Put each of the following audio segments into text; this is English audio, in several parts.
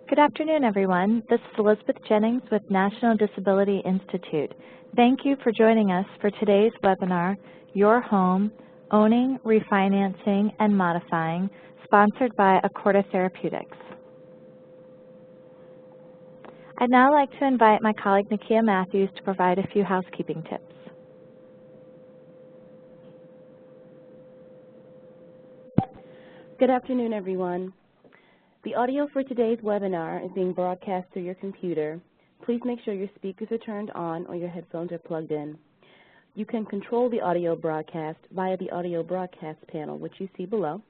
Good afternoon, everyone. This is Elizabeth Jennings with National Disability Institute. Thank you for joining us for today's webinar, Your Home, Owning, Refinancing, and Modifying, sponsored by Accorda Therapeutics. I'd now like to invite my colleague Nakia Matthews to provide a few housekeeping tips. Good afternoon, everyone. The audio for today's webinar is being broadcast through your computer. Please make sure your speakers are turned on or your headphones are plugged in. You can control the audio broadcast via the audio broadcast panel, which you see below.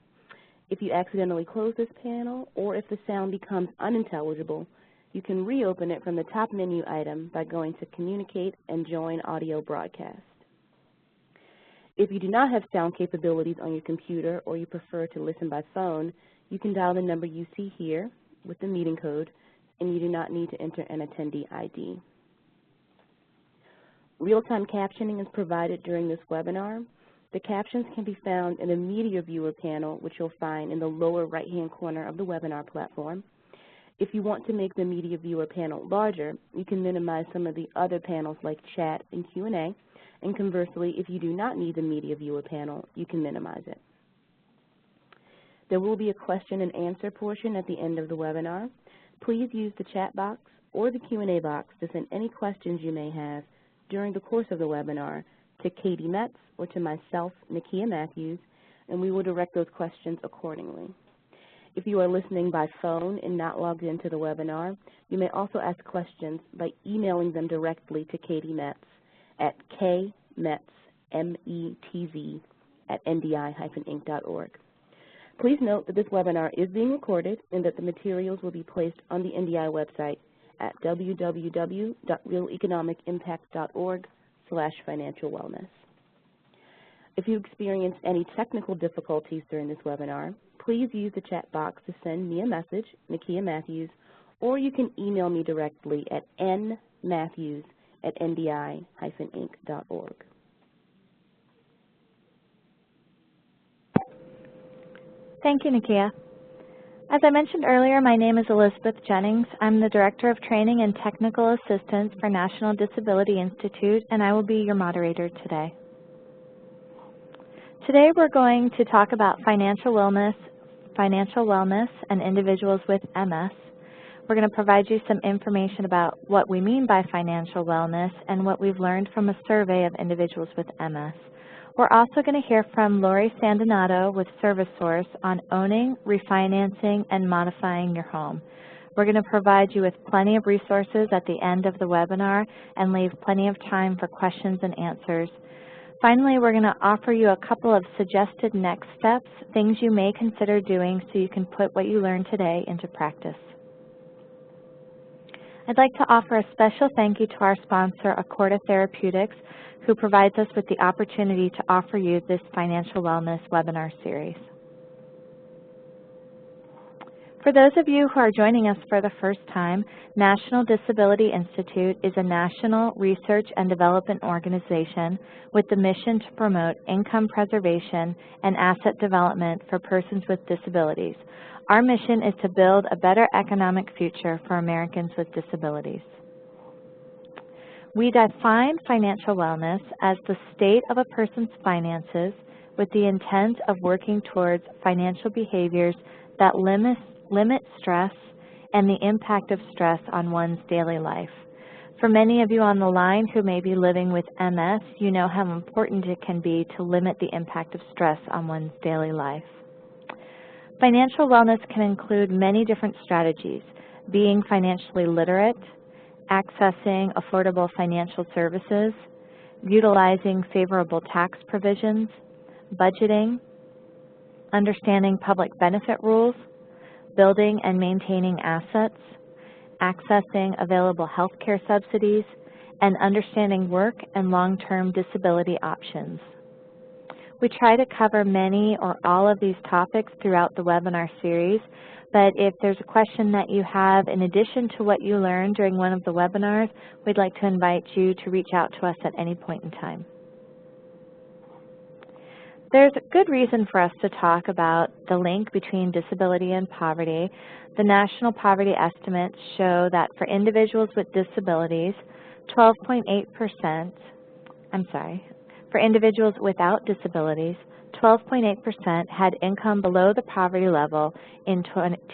If you accidentally close this panel or if the sound becomes unintelligible, you can reopen it from the top menu item by going to Communicate and Join Audio Broadcast. If you do not have sound capabilities on your computer or you prefer to listen by phone, you can dial the number you see here with the meeting code, and you do not need to enter an attendee ID. Real-time captioning is provided during this webinar. The captions can be found in the Media Viewer panel, which you'll find in the lower right-hand corner of the webinar platform. If you want to make the Media Viewer panel larger, you can minimize some of the other panels like chat and Q&A, and conversely, if you do not need the Media Viewer panel, you can minimize it. There will be a question and answer portion at the end of the webinar. Please use the chat box or the Q&A box to send any questions you may have during the course of the webinar to Katie Metz or to myself, Nakia Matthews, and we will direct those questions accordingly. If you are listening by phone and not logged into the webinar, you may also ask questions by emailing them directly to Katie Metz at kmetz, M-E-T-Z, @ndi-inc.org. Please note that this webinar is being recorded and that the materials will be placed on the NDI website at www.realeconomicimpact.org/financial-wellness. If you experience any technical difficulties during this webinar, please use the chat box to send me a message, Nakia Matthews, or you can email me directly at nmatthews@ndi-inc.org. Thank you, Nakia. As I mentioned earlier, my name is Elizabeth Jennings. I'm the Director of Training and Technical Assistance for National Disability Institute, and I will be your moderator today. Today we're going to talk about financial wellness, and individuals with MS. We're going to provide you some information about what we mean by financial wellness and what we've learned from a survey of individuals with MS. We're also going to hear from Lori Sandinato with ServiceSource on owning, refinancing, and modifying your home. We're going to provide you with plenty of resources at the end of the webinar and leave plenty of time for questions and answers. Finally, we're going to offer you a couple of suggested next steps, things you may consider doing so you can put what you learned today into practice. I'd like to offer a special thank you to our sponsor, Accorda Therapeutics, who provides us with the opportunity to offer you this financial wellness webinar series. For those of you who are joining us for the first time, National Disability Institute is a national research and development organization with the mission to promote income preservation and asset development for persons with disabilities. Our mission is to build a better economic future for Americans with disabilities. We define financial wellness as the state of a person's finances with the intent of working towards financial behaviors that limit stress and the impact of stress on one's daily life. For many of you on the line who may be living with MS, you know how important it can be to limit the impact of stress on one's daily life. Financial wellness can include many different strategies: being financially literate, accessing affordable financial services, utilizing favorable tax provisions, budgeting, understanding public benefit rules, building and maintaining assets, accessing available health care subsidies, and understanding work and long-term disability options. We try to cover many or all of these topics throughout the webinar series, but if there's a question that you have in addition to what you learned during one of the webinars, we'd like to invite you to reach out to us at any point in time. There's a good reason for us to talk about the link between disability and poverty. The national poverty estimates show that for individuals with disabilities, 12.8%, for individuals without disabilities, 12.8% had income below the poverty level in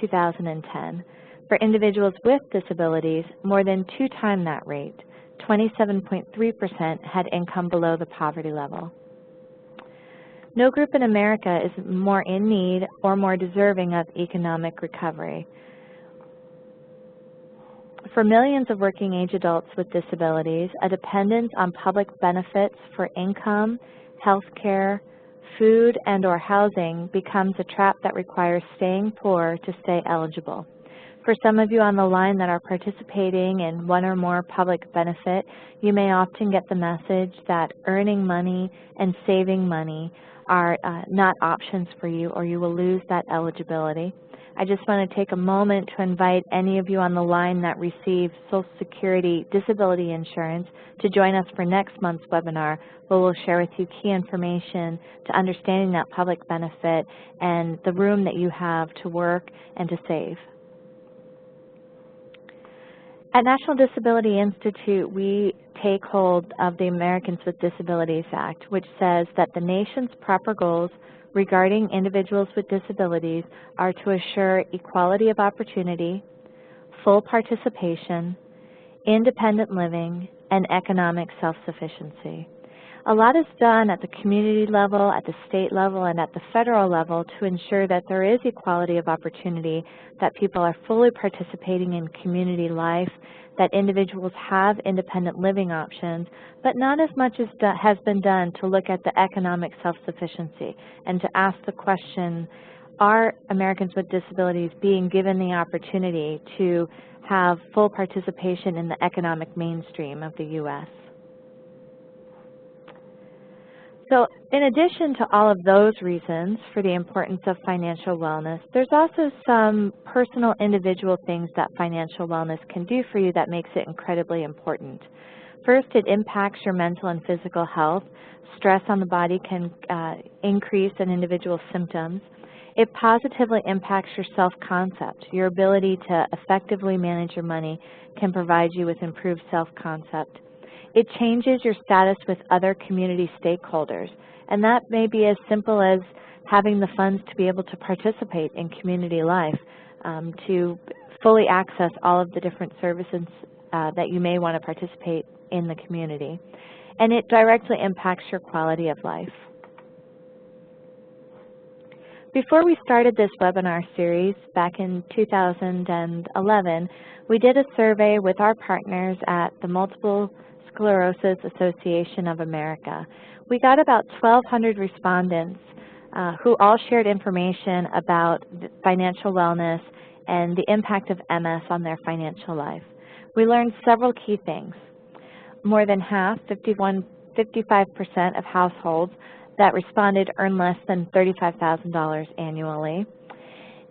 2010. For individuals with disabilities, more than 2 times that rate, 27.3% had income below the poverty level. No group in America is more in need or more deserving of economic recovery. For millions of working-age adults with disabilities, a dependence on public benefits for income, health care, food, and/or housing becomes a trap that requires staying poor to stay eligible. For some of you on the line that are participating in one or more public benefit, you may often get the message that earning money and saving money are not options for you, or you will lose that eligibility. I just want to take a moment to invite any of you on the line that receive Social Security disability insurance to join us for next month's webinar, where we'll share with you key information to understanding that public benefit and the room that you have to work and to save. At National Disability Institute, we take hold of the Americans with Disabilities Act, which says that the nation's proper goals regarding individuals with disabilities are to assure equality of opportunity, full participation, independent living, and economic self-sufficiency. A lot is done at the community level, at the state level, and at the federal level to ensure that there is equality of opportunity, that people are fully participating in community life, that individuals have independent living options, but not as much as has been done to look at the economic self-sufficiency and to ask the question, are Americans with disabilities being given the opportunity to have full participation in the economic mainstream of the U.S.? So in addition to all of those reasons for the importance of financial wellness, there's also some personal individual things that financial wellness can do for you that makes it incredibly important. First, it impacts your mental and physical health. Stress on the body can increase an individual's symptoms. It positively impacts your self-concept. Your ability to effectively manage your money can provide you with improved self-concept. It changes your status with other community stakeholders, and that may be as simple as having the funds to be able to participate in community life, to fully access all of the different services that you may want to participate in the community. And it directly impacts your quality of life. Before we started this webinar series back in 2011, we did a survey with our partners at the Multiple Sclerosis Association of America. We got about 1,200 respondents who all shared information about financial wellness and the impact of MS on their financial life. We learned several key things. More than half, 55% of households that responded earn less than $35,000 annually.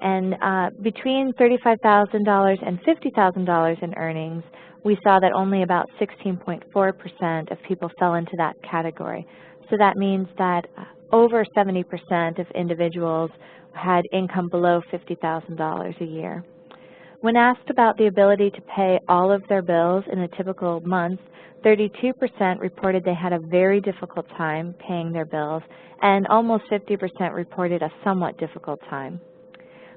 And between $35,000 and $50,000 in earnings, we saw that only about 16.4% of people fell into that category. So that means that over 70% of individuals had income below $50,000 a year. When asked about the ability to pay all of their bills in a typical month, 32% reported they had a very difficult time paying their bills, and almost 50% reported a somewhat difficult time.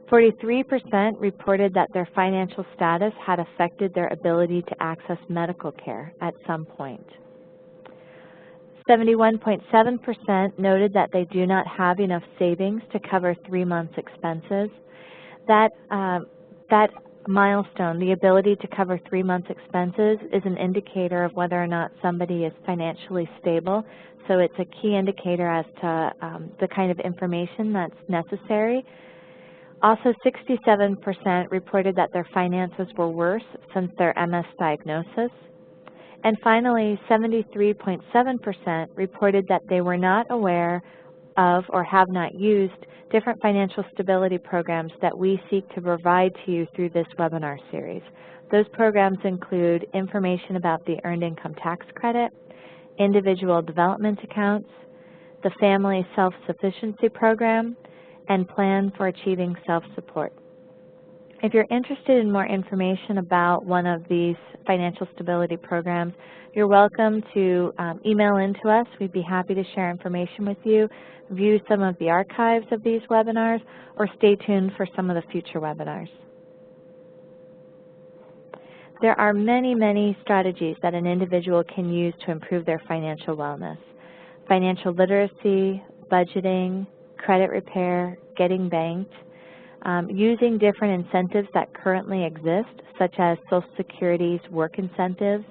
43% reported that their financial status had affected their ability to access medical care at some point. 71.7% noted that they do not have enough savings to cover 3 months' expenses. That milestone, the ability to cover 3 months' expenses, is an indicator of whether or not somebody is financially stable. So it's a key indicator as to the kind of information that's necessary. Also, 67% reported that their finances were worse since their MS diagnosis. And finally, 73.7% reported that they were not aware of or have not used different financial stability programs that we seek to provide to you through this webinar series. Those programs include information about the Earned Income Tax Credit, individual development accounts, the Family Self-Sufficiency Program, and Plan for Achieving Self-Support. If you're interested in more information about one of these financial stability programs, you're welcome to email in to us. We'd be happy to share information with you, view some of the archives of these webinars, or stay tuned for some of the future webinars. There are many, many strategies that an individual can use to improve their financial wellness. Financial literacy, budgeting, credit repair, getting banked, using different incentives that currently exist, such as Social Security's work incentives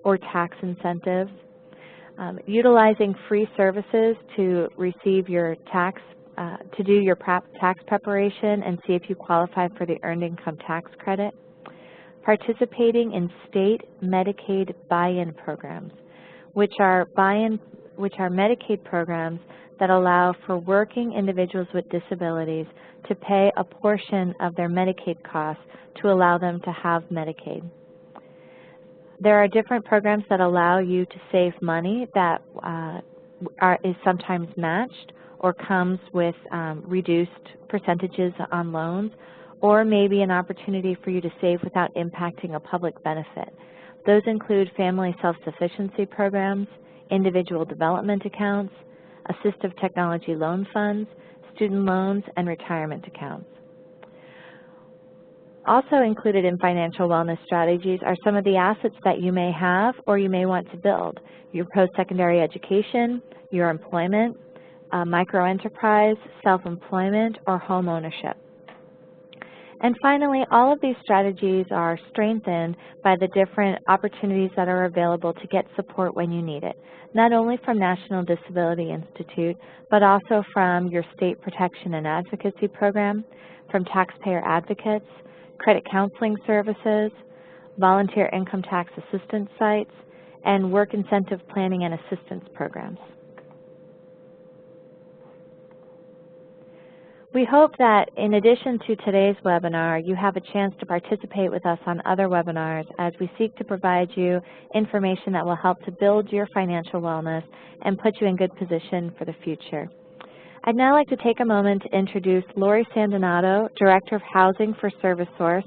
or tax incentives, utilizing free services to receive your tax, to do your tax preparation and see if you qualify for the Earned Income Tax Credit, participating in state Medicaid buy-in programs, which are Medicaid programs that allow for working individuals with disabilities to pay a portion of their Medicaid costs to allow them to have Medicaid. There are different programs that allow you to save money that is sometimes matched or comes with reduced percentages on loans, or maybe an opportunity for you to save without impacting a public benefit. Those include family self-sufficiency programs, individual development accounts, assistive technology loan funds, student loans, and retirement accounts. Also included in financial wellness strategies are some of the assets that you may have or you may want to build: your post-secondary education, your employment, microenterprise, self-employment, or home ownership. And finally, all of these strategies are strengthened by the different opportunities that are available to get support when you need it, not only from National Disability Institute, but also from your State Protection and Advocacy Program, from taxpayer advocates, credit counseling services, volunteer income tax assistance sites, and work incentive planning and assistance programs. We hope that in addition to today's webinar, you have a chance to participate with us on other webinars as we seek to provide you information that will help to build your financial wellness and put you in good position for the future. I'd now like to take a moment to introduce Lori Sandonato, Director of Housing for ServiceSource,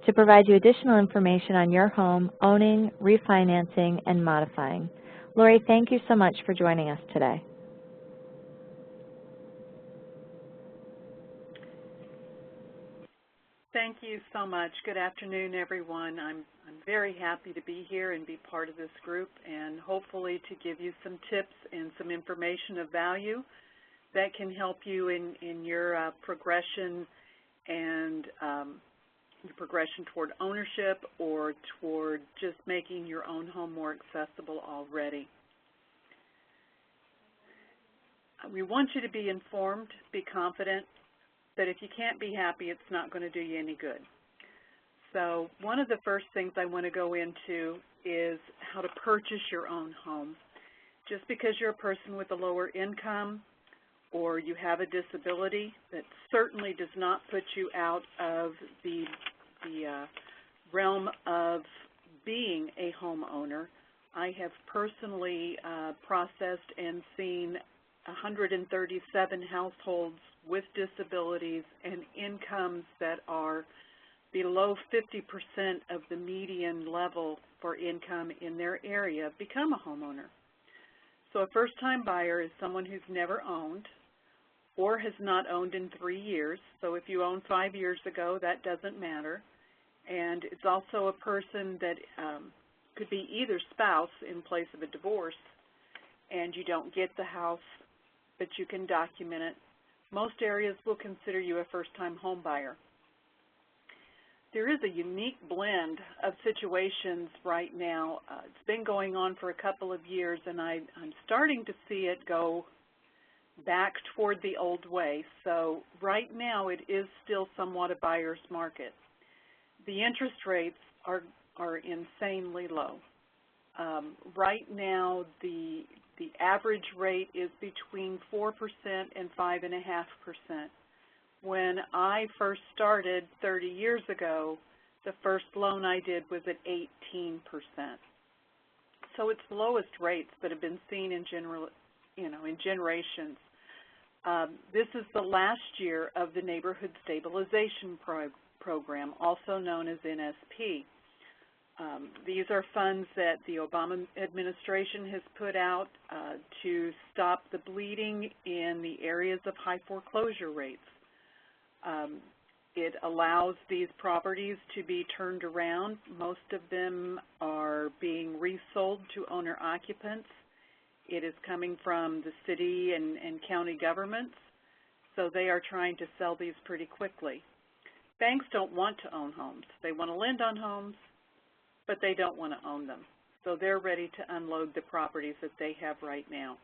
to provide you additional information on your home, owning, refinancing, and modifying. Lori, thank you so much for joining us today. Thank you so much. Good afternoon, everyone. I'm very happy to be here and be part of this group, and hopefully to give you some tips and some information of value that can help you in your progression and your progression toward ownership or toward just making your own home more accessible already. We want you to be informed, be confident, that if you can't be happy, it's not going to do you any good. So one of the first things I want to go into is how to purchase your own home. Just because you're a person with a lower income or you have a disability, that certainly does not put you out of the realm of being a homeowner. I have personally processed and seen 137 households with disabilities and incomes that are below 50% of the median level for income in their area become a homeowner. So a first-time buyer is someone who's never owned or has not owned in 3 years. So if you owned 5 years ago, that doesn't matter. And it's also a person that could be either spouse in place of a divorce, and you don't get the house, but you can document it. Most areas will consider you a first-time home buyer. There is a unique blend of situations right now. It's been going on for a couple of years, and I'm starting to see it go back toward the old way. So right now it is still somewhat a buyer's market. The interest rates are insanely low. Right now the average rate is between 4% and 5.5%. When I first started 30 years ago, the first loan I did was at 18%. So it's the lowest rates that have been seen in in generations. This is the last year of the Neighborhood Stabilization Program, also known as NSP. These are funds that the Obama administration has put out to stop the bleeding in the areas of high foreclosure rates. It allows these properties to be turned around. Most of them are being resold to owner-occupants. It is coming from the city and county governments, so they are trying to sell these pretty quickly. Banks don't want to own homes. They want to lend on homes, but they don't want to own them. So they're ready to unload the properties that they have right now.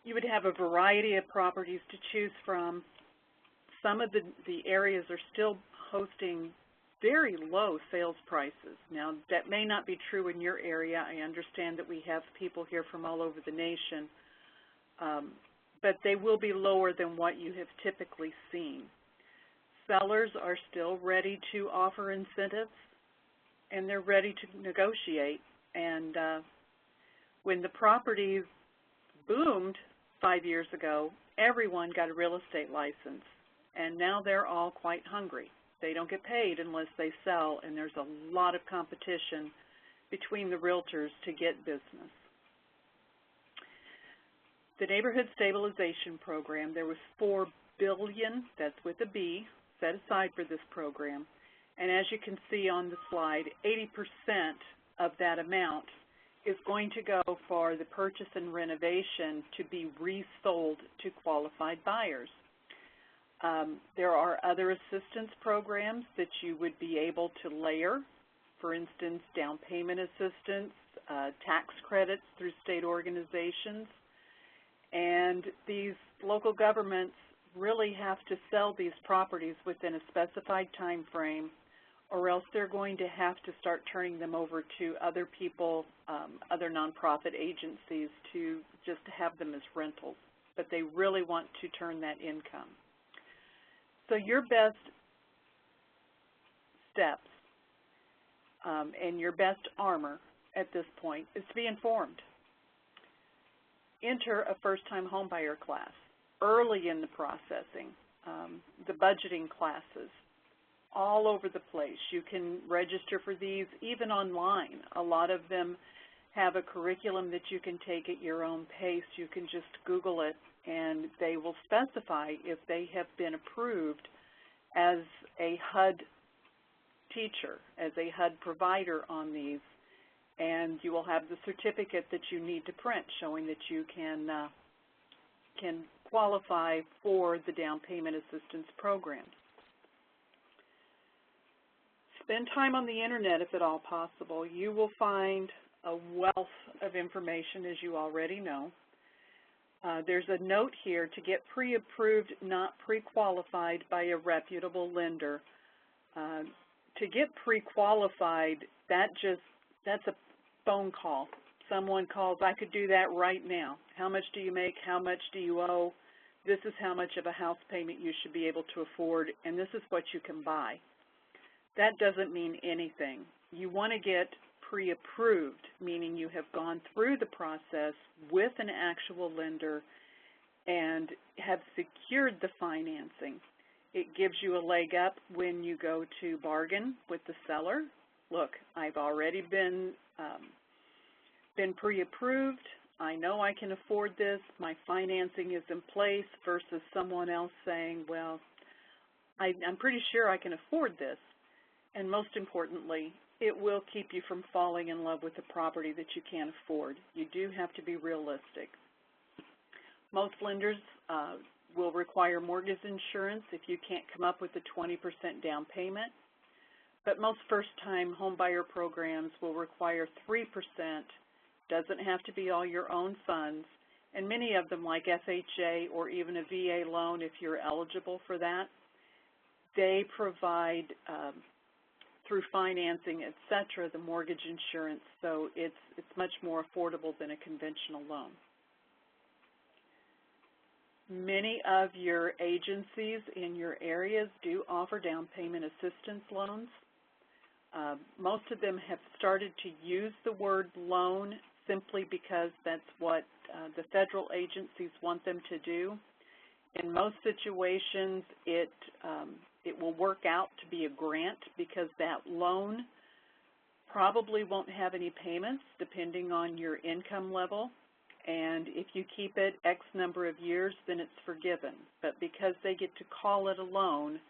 You would have a variety of properties to choose from. Some of the areas are still hosting very low sales prices. Now, that may not be true in your area. I understand that we have people here from all over the nation, but they will be lower than what you have typically seen. Sellers are still ready to offer incentives, and they're ready to negotiate. And when the properties boomed 5 years ago, everyone got a real estate license, and now they're all quite hungry. They don't get paid unless they sell, and there's a lot of competition between the realtors to get business. The Neighborhood Stabilization Program, there was $4 billion, that's with a B, set aside for this program. And as you can see on the slide, 80% of that amount is going to go for the purchase and renovation to be resold to qualified buyers. There are other assistance programs that you would be able to layer, for instance, down payment assistance, tax credits through state organizations, and these local governments really have to sell these properties within a specified time frame, or else they're going to have to start turning them over to other people, other nonprofit agencies to just have them as rentals, but they really want to turn that income. So your best steps and your best armor at this point is to be informed. Enter a first-time homebuyer class early in the processing, the budgeting classes, all over the place. You can register for these even online. A lot of them have a curriculum that you can take at your own pace. You can just Google it, and they will specify if they have been approved as a HUD teacher, as a HUD provider on these, and you will have the certificate that you need to print showing that you can qualify for the down payment assistance program. Spend time on the internet if at all possible. You will find a wealth of information, as you already know. There's a note here to get pre-approved, not pre-qualified by a reputable lender. To get pre-qualified, that's a phone call. Someone calls, I could do that right now. How much do you make? How much do you owe? This is how much of a house payment you should be able to afford, and this is what you can buy. That doesn't mean anything. You want to get pre-approved, meaning you have gone through the process with an actual lender and have secured the financing. It gives you a leg up when you go to bargain with the seller. Look, I've already been pre-approved. I know I can afford this. My financing is in place, versus someone else saying, well, I'm pretty sure I can afford this. And most importantly, it will keep you from falling in love with a property that you can't afford. You do have to be realistic. Most lenders will require mortgage insurance if you can't come up with a 20% down payment. But most first-time homebuyer programs will require 3%. Doesn't have to be all your own funds. And many of them, like FHA or even a VA loan, if you're eligible for that, they provide through financing, et cetera, the mortgage insurance, so it's much more affordable than a conventional loan. Many of your agencies in your areas do offer down payment assistance loans. Most of them have started to use the word loan simply because that's what the federal agencies want them to do. In most situations, it will work out to be a grant because that loan probably won't have any payments depending on your income level. And if you keep it X number of years, then it's forgiven. But because they get to call it a loan,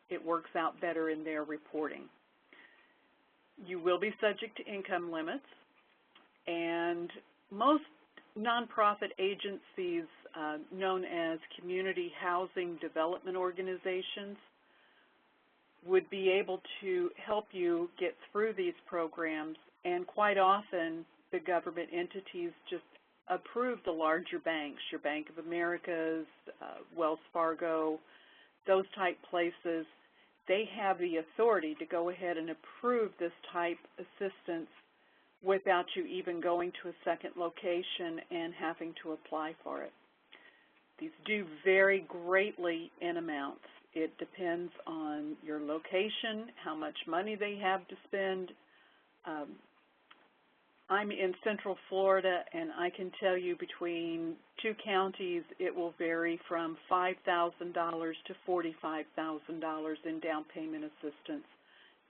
it works out better in their reporting. You will be subject to income limits, and most nonprofit agencies known as community housing development organizations would be able to help you get through these programs, and quite often the government entities just approve the larger banks, your Bank of America's, Wells Fargo, those type places. They have the authority to go ahead and approve this type assistance without you even going to a second location and having to apply for it. These do vary greatly in amounts. It depends on your location, how much money they have to spend. I'm in Central Florida, and I can tell you between two counties, it will vary from $5,000 to $45,000 in down payment assistance.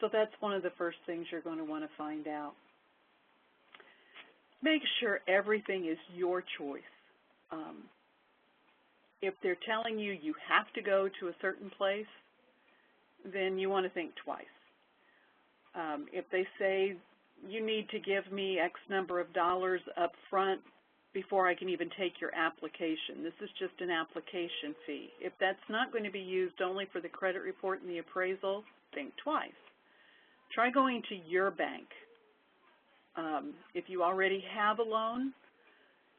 So that's one of the first things you're going to want to find out. Make sure everything is your choice. If they're telling you you have to go to a certain place, then you want to think twice. If they say you need to give me X number of dollars up front before I can even take your application, this is just an application fee. If that's not going to be used only for the credit report and the appraisal, think twice. Try going to your bank. If you already have a loan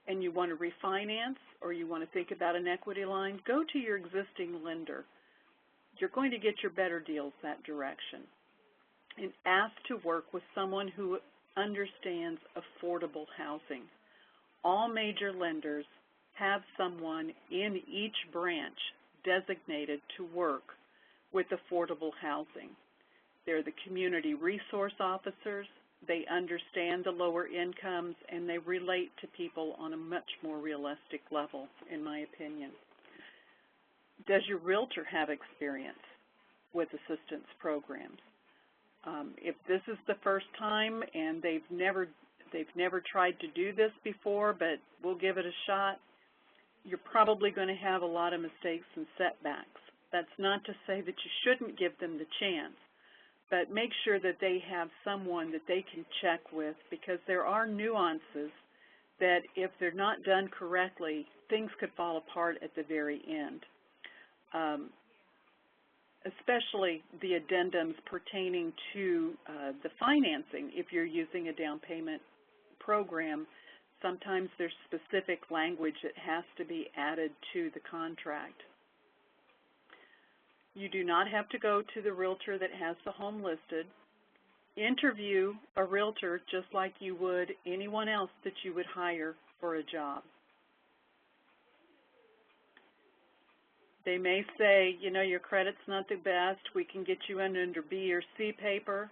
and you want to refinance or you want to think about an equity line, go to your existing lender. You're going to get your better deals that direction. And ask to work with someone who understands affordable housing. All major lenders have someone in each branch designated to work with affordable housing. They're the community resource officers. They understand the lower incomes, and they relate to people on a much more realistic level, in my opinion. Does your realtor have experience with assistance programs? If this is the first time and they've never tried to do this before, but we'll give it a shot, you're probably going to have a lot of mistakes and setbacks. That's not to say that you shouldn't give them the chance, but make sure that they have someone that they can check with, because there are nuances that if they're not done correctly, things could fall apart at the very end. Especially the addendums pertaining to the financing. If you're using a down payment program, sometimes there's specific language that has to be added to the contract. You do not have to go to the realtor that has the home listed. Interview a realtor just like you would anyone else that you would hire for a job. They may say, you know, your credit's not the best, we can get you in under B or C paper.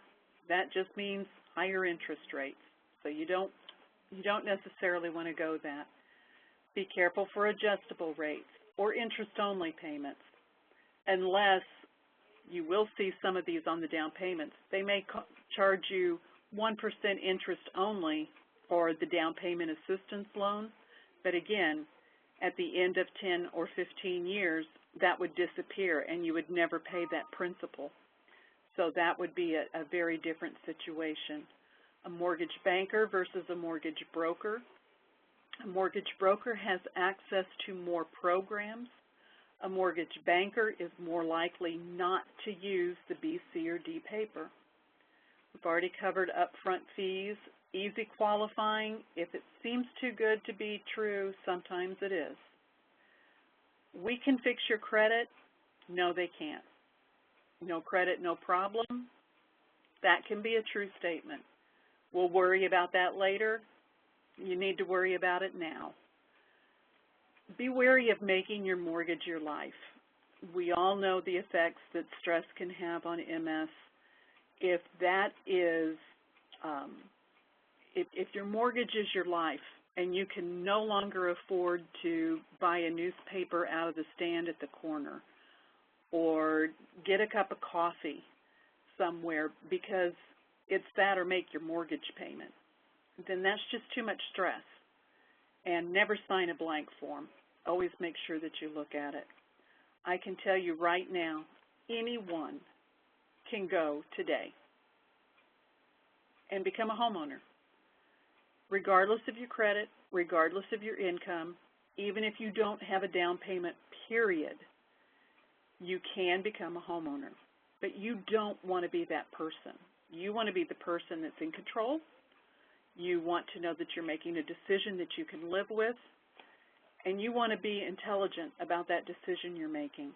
That just means higher interest rates. So you don't necessarily want to go that. Be careful for adjustable rates or interest-only payments, unless you will see some of these on the down payments. They may charge you 1% interest only for the down payment assistance loan, but again, at the end of 10 or 15 years, that would disappear and you would never pay that principal. So that would be a very different situation. A mortgage banker versus a mortgage broker. A mortgage broker has access to more programs. A mortgage banker is more likely not to use the B, C, or D paper. We've already covered upfront fees, easy qualifying. If it seems too good to be true, sometimes it is. We can fix your credit. No, they can't. No credit, no problem. That can be a true statement. We'll worry about that later. You need to worry about it now. Be wary of making your mortgage your life. We all know the effects that stress can have on MS. If that is if your mortgage is your life and you can no longer afford to buy a newspaper out of the stand at the corner or get a cup of coffee somewhere because it's that or make your mortgage payment, then that's just too much stress. And never sign a blank form. Always make sure that you look at it. I can tell you right now, anyone can go today and become a homeowner, regardless of your credit, regardless of your income, even if you don't have a down payment, period, you can become a homeowner. But you don't want to be that person. You want to be the person that's in control. You want to know that you're making a decision that you can live with, and you want to be intelligent about that decision you're making.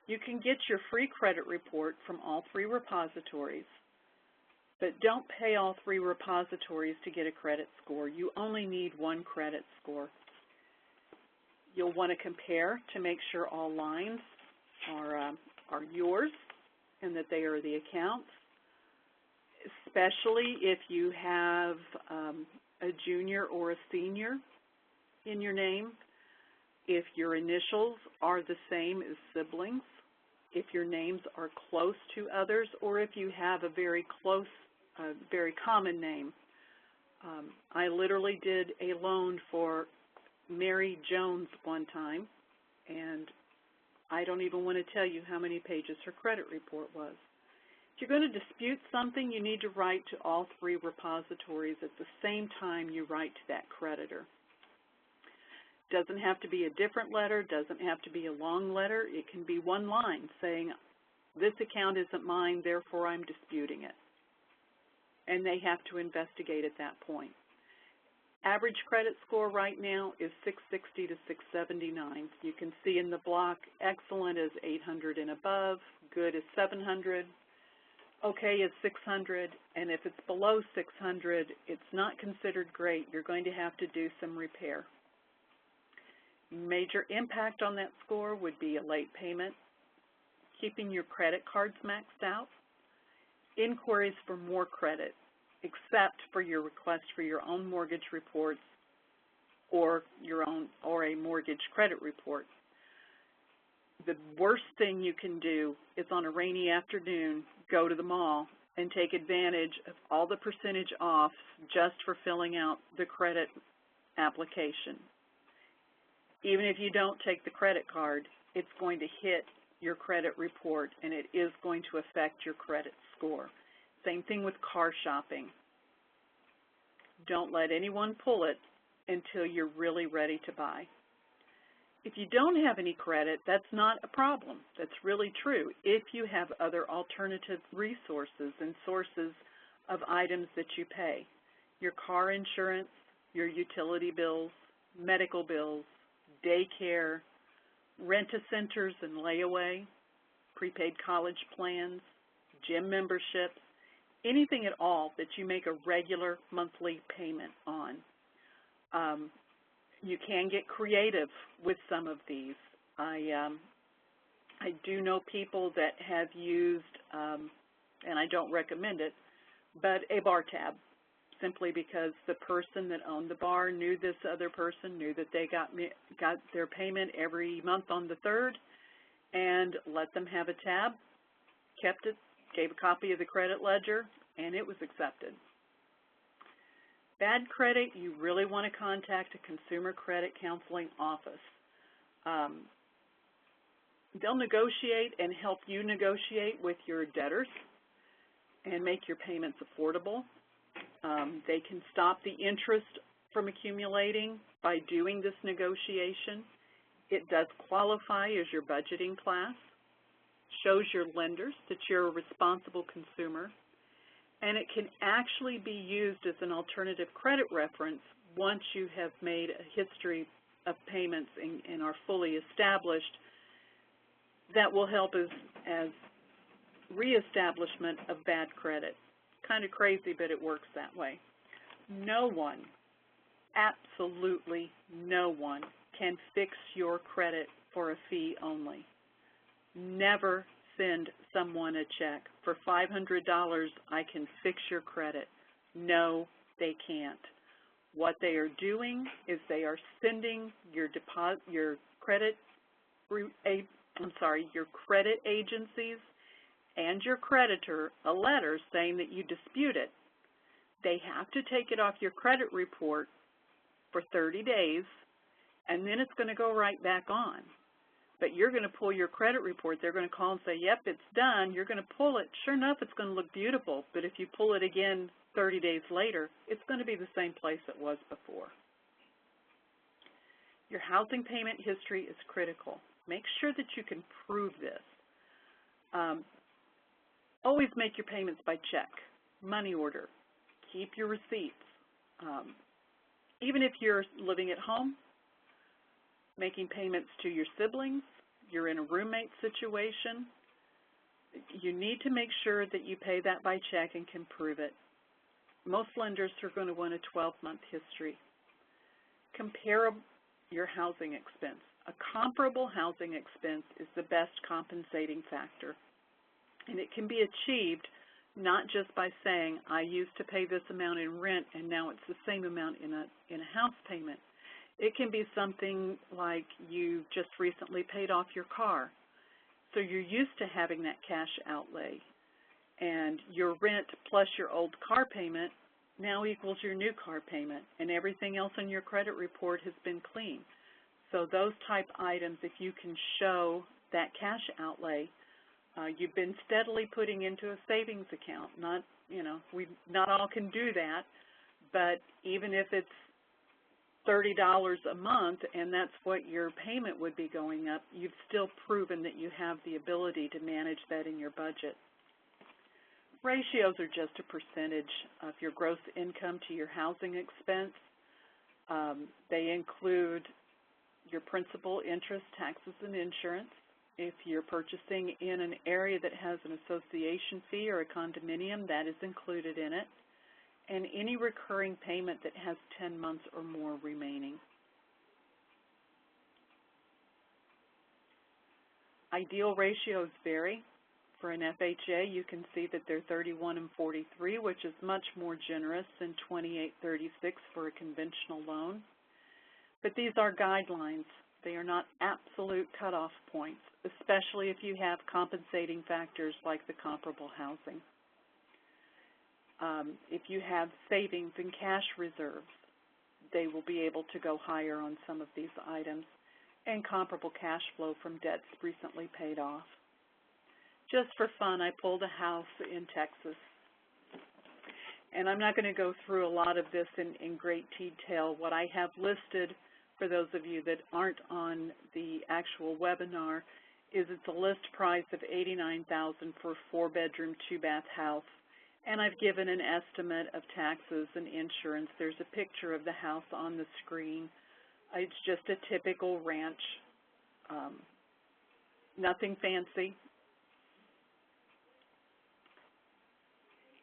You can get your free credit report from all 3 repositories, but don't pay all 3 repositories to get a credit score. You only need 1 credit score. You'll want to compare to make sure all lines are yours and that they are the accounts, especially if you have a junior or a senior in your name, if your initials are the same as siblings, if your names are close to others, or if you have a very close, very common name. I literally did a loan for Mary Jones one time, and I don't even want to tell you how many pages her credit report was. If you're going to dispute something, you need to write to all 3 repositories at the same time you write to that creditor. Doesn't have to be a different letter, doesn't have to be a long letter. It can be 1 line saying, this account isn't mine, therefore I'm disputing it. And they have to investigate at that point. Average credit score right now is 660 to 679. You can see in the block, excellent is 800 and above, good is 700. Okay is 600, and if it's below 600, it's not considered great. You're going to have to do some repair. Major impact on that score would be a late payment, keeping your credit cards maxed out, inquiries for more credit, except for your request for your own mortgage reports or a mortgage credit report. The worst thing you can do is on a rainy afternoon go to the mall and take advantage of all the percentage off just for filling out the credit application. Even if you don't take the credit card, it's going to hit your credit report and it is going to affect your credit score. Same thing with car shopping. Don't let anyone pull it until you're really ready to buy. If you don't have any credit, that's not a problem. That's really true. If you have other alternative resources and sources of items that you pay, your car insurance, your utility bills, medical bills, daycare, rent-a-centers and layaway, prepaid college plans, gym memberships, anything at all that you make a regular monthly payment on. You can get creative with some of these. I do know people that have used, and I don't recommend it, but a bar tab, simply because the person that owned the bar knew this other person, knew that they got their payment every month on the 3rd, and let them have a tab, kept it, gave a copy of the credit ledger, and it was accepted. Bad credit, you really want to contact a consumer credit counseling office. They'll negotiate and help you negotiate with your debtors and make your payments affordable. They can stop the interest from accumulating by doing this negotiation. It does qualify as your budgeting class, shows your lenders that you're a responsible consumer, and it can actually be used as an alternative credit reference once you have made a history of payments and are fully established. That will help as reestablishment of bad credit. Kind of crazy, but it works that way. No one, absolutely no one, can fix your credit for a fee only. Never send someone a check. For $500, I can fix your credit. No, they can't. What they are doing is they are sending your credit agencies and your creditor a letter saying that you dispute it. They have to take it off your credit report for 30 days, and then it's going to go right back on. But you're going to pull your credit report. They're going to call and say, yep, it's done. You're going to pull it. Sure enough, it's going to look beautiful. But if you pull it again 30 days later, it's going to be the same place it was before. Your housing payment history is critical. Make sure that you can prove this. Always make your payments by check, money order. Keep your receipts. Even if you're living at home, making payments to your siblings, you're in a roommate situation, you need to make sure that you pay that by check and can prove it. Most lenders are going to want a 12-month history. Compare your housing expense. A comparable housing expense is the best compensating factor, and it can be achieved not just by saying, I used to pay this amount in rent and now it's the same amount in a house payment. It can be something like you just recently paid off your car. So you're used to having that cash outlay, and your rent plus your old car payment now equals your new car payment, and everything else on your credit report has been clean. So those type items, if you can show that cash outlay, you've been steadily putting into a savings account. Not all can do that, but even if it's $30 a month and that's what your payment would be going up, you've still proven that you have the ability to manage that in your budget. Ratios are just a percentage of your gross income to your housing expense. They include your principal, interest, taxes, and insurance. If you're purchasing in an area that has an association fee or a condominium, that is included in it, and any recurring payment that has 10 months or more remaining. Ideal ratios vary. For an FHA, you can see that they're 31 and 43, which is much more generous than 28-36 for a conventional loan. But these are guidelines. They are not absolute cutoff points, especially if you have compensating factors like the comparable housing. If you have savings and cash reserves, they will be able to go higher on some of these items, and comparable cash flow from debts recently paid off. Just for fun, I pulled a house in Texas, and I'm not going to go through a lot of this in great detail. What I have listed for those of you that aren't on the actual webinar is it's a list price of $89,000 for a 4-bedroom, 2-bath house. And I've given an estimate of taxes and insurance. There's a picture of the house on the screen. It's just a typical ranch, nothing fancy.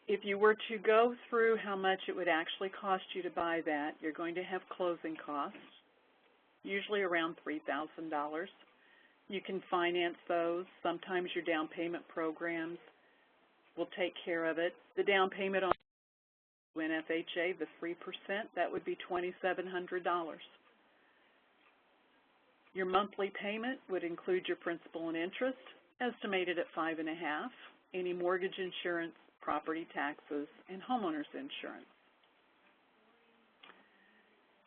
If you were to go through how much it would actually cost you to buy that, you're going to have closing costs, usually around $3,000. You can finance those. Sometimes your down payment programs will take care of it. The down payment on FHA, the 3%, that would be $2,700. Your monthly payment would include your principal and interest, estimated at $5.50, any mortgage insurance, property taxes, and homeowners insurance.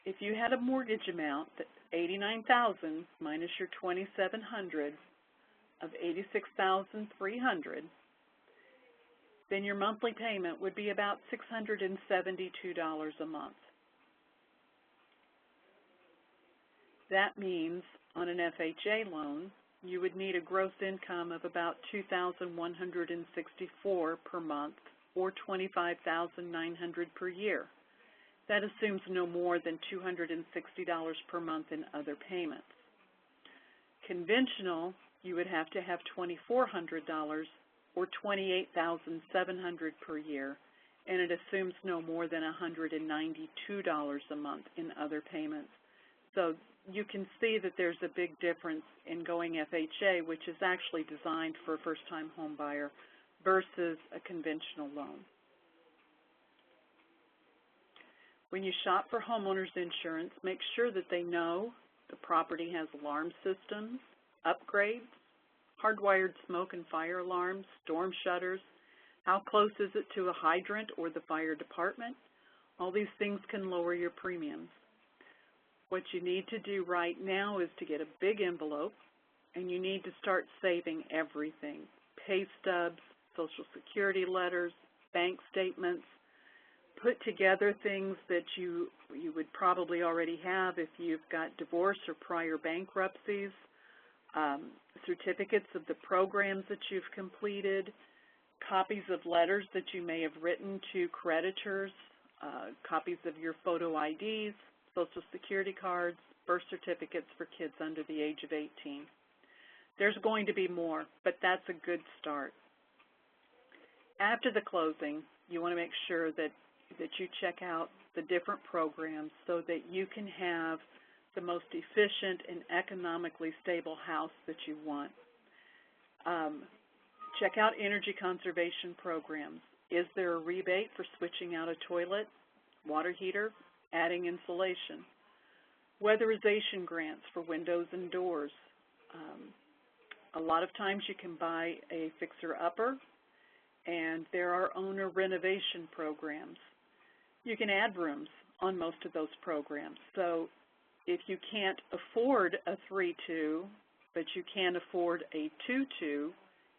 If you had a mortgage amount that $89,000 minus your $2,700 of $86,300, then your monthly payment would be about $672 a month. That means on an FHA loan, you would need a gross income of about $2,164 per month or $25,900 per year. That assumes no more than $260 per month in other payments. Conventional, you would have to have $2,400 or $28,700 per year, and it assumes no more than $192 a month in other payments. So you can see that there's a big difference in going FHA, which is actually designed for a first-time home buyer, versus a conventional loan. When you shop for homeowners insurance, make sure that they know the property has alarm systems, upgrades, hardwired smoke and fire alarms, storm shutters, how close is it to a hydrant or the fire department. All these things can lower your premiums. What you need to do right now is to get a big envelope, and you need to start saving everything: pay stubs, Social Security letters, bank statements. Put together things that you would probably already have if you've got divorce or prior bankruptcies, certificates of the programs that you've completed, copies of letters that you may have written to creditors, copies of your photo IDs, Social Security cards, birth certificates for kids under the age of 18. There's going to be more, but that's a good start. After the closing, you want to make sure that you check out the different programs so that you can have the most efficient and economically stable house that you want. Check out energy conservation programs. Is there a rebate for switching out a toilet, water heater, adding insulation? Weatherization grants for windows and doors. A lot of times you can buy a fixer-upper, and there are owner renovation programs. You can add rooms on most of those programs. So if you can't afford a 3-2, but you can afford a 2-2,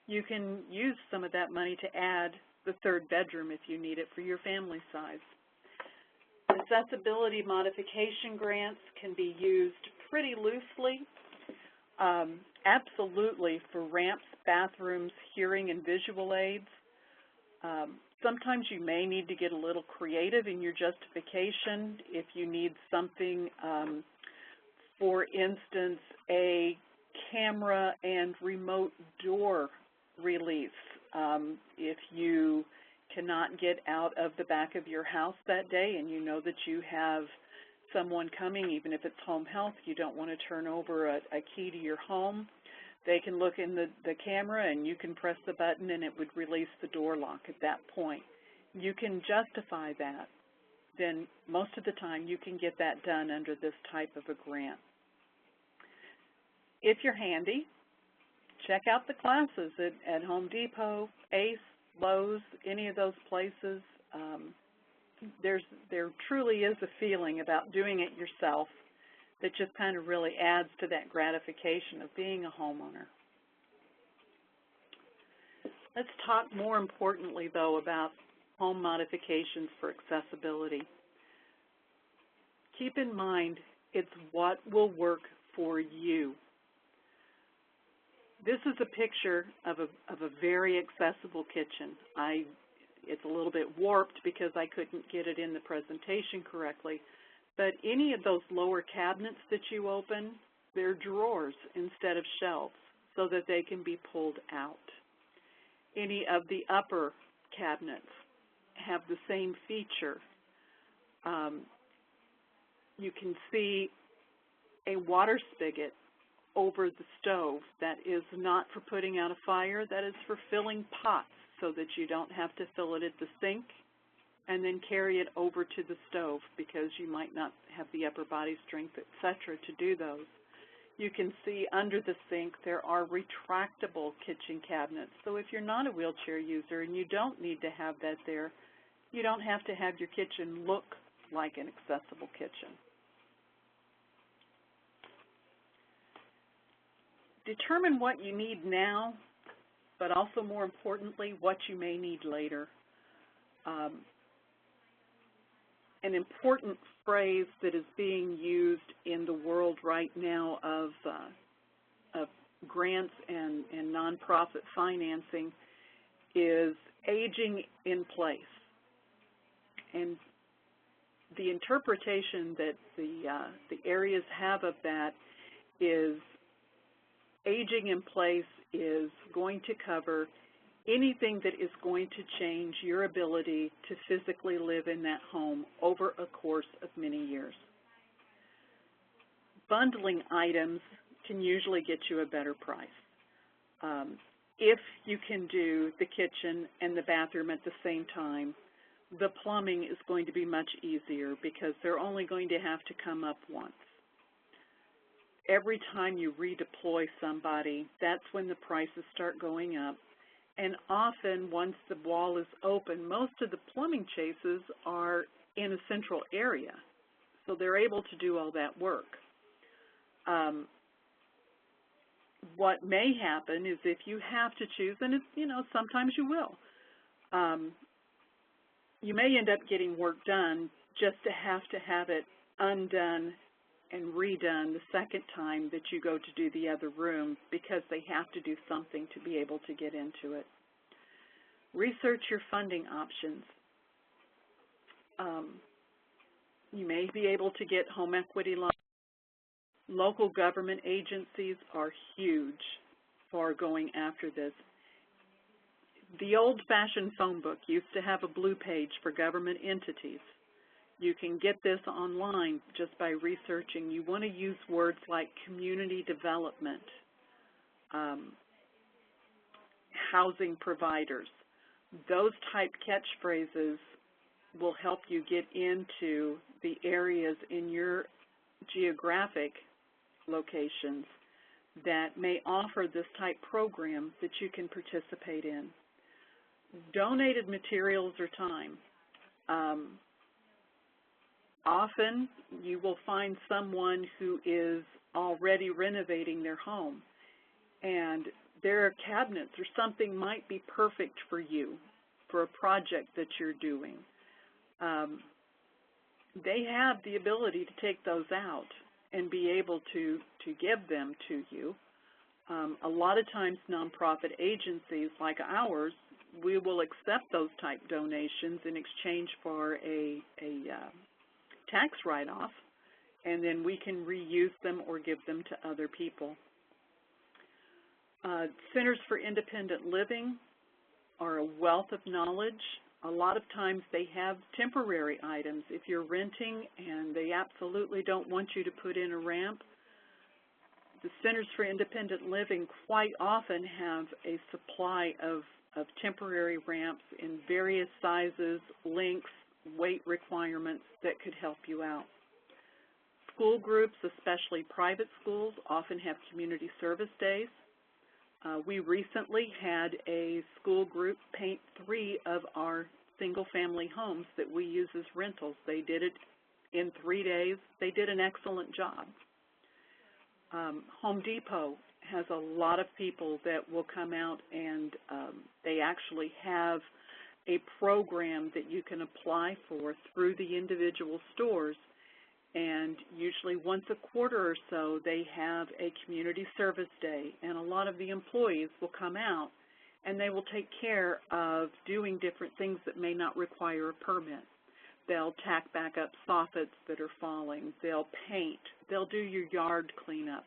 you can use some of that money to add the third bedroom if you need it for your family size. Accessibility modification grants can be used pretty loosely. Absolutely for ramps, bathrooms, hearing and visual aids. Sometimes you may need to get a little creative in your justification if you need something, for instance, a camera and remote door release. If you cannot get out of the back of your house that day and you know that you have someone coming, even if it's home health, you don't want to turn over a key to your home, they can look in the camera and you can press the button and it would release the door lock at that point. You can justify that. Then most of the time you can get that done under this type of a grant. If you're handy, check out the classes at Home Depot, Ace, Lowe's, any of those places. There truly is a feeling about doing it yourself that just kind of really adds to that gratification of being a homeowner. Let's talk more importantly, though, about home modifications for accessibility. Keep in mind, it's what will work for you. This is a picture of a very accessible kitchen. It's a little bit warped because I couldn't get it in the presentation correctly. But any of those lower cabinets that you open, they're drawers instead of shelves so that they can be pulled out. Any of the upper cabinets have the same feature. You can see a water spigot over the stove that is not for putting out a fire, that is for filling pots so that you don't have to fill it at the sink and then carry it over to the stove because you might not have the upper body strength, etc., to do those. You can see under the sink there are retractable kitchen cabinets. So if you're not a wheelchair user and you don't need to have that there, you don't have to have your kitchen look like an accessible kitchen. Determine what you need now, but also more importantly, what you may need later. An important phrase that is being used in the world right now of grants and nonprofit financing is aging in place. And the interpretation that the areas have of that is aging in place is going to cover anything that is going to change your ability to physically live in that home over a course of many years. bundling items can usually get you a better price. If you can do the kitchen and the bathroom at the same time, the plumbing is going to be much easier because they're only going to have to come up once. Every time you redeploy somebody, that's when the prices start going up. And often, once the wall is open, most of the plumbing chases are in a central area, so they're able to do all that work. What may happen is if you have to choose, and it's, sometimes you will, you may end up getting work done just to have it undone and redone the second time that you go to do the other room because they have to do something to be able to get into it. Research your funding options. You may be able to get home equity loans. Local government agencies are huge for going after this. The old-fashioned phone book used to have a blue page for government entities. You can get this online just by researching. You want to use words like community development, housing providers. Those type catchphrases will help you get into the areas in your geographic locations that may offer this type program that you can participate in. Donated materials or time. Often you will find someone who is already renovating their home and their cabinets or something might be perfect for you for a project that you're doing. They have the ability to take those out and be able to give them to you. A lot of times nonprofit agencies like ours, we will accept those type donations in exchange for a tax write-off, and then we can reuse them or give them to other people. Centers for Independent Living are a wealth of knowledge. A lot of times they have temporary items. If you're renting and they absolutely don't want you to put in a ramp, the Centers for Independent Living quite often have a supply of temporary ramps in various sizes, lengths, weight requirements that could help you out. School groups, especially private schools, often have community service days. We recently had a school group paint 3 of our single-family homes that we use as rentals. They did it in 3 days. They did an excellent job. Home Depot has a lot of people that will come out and they actually have a program that you can apply for through the individual stores, and usually once a quarter or so they have a community service day, and a lot of the employees will come out and they will take care of doing different things that may not require a permit. They'll tack back up soffits that are falling, they'll paint, they'll do your yard cleanup.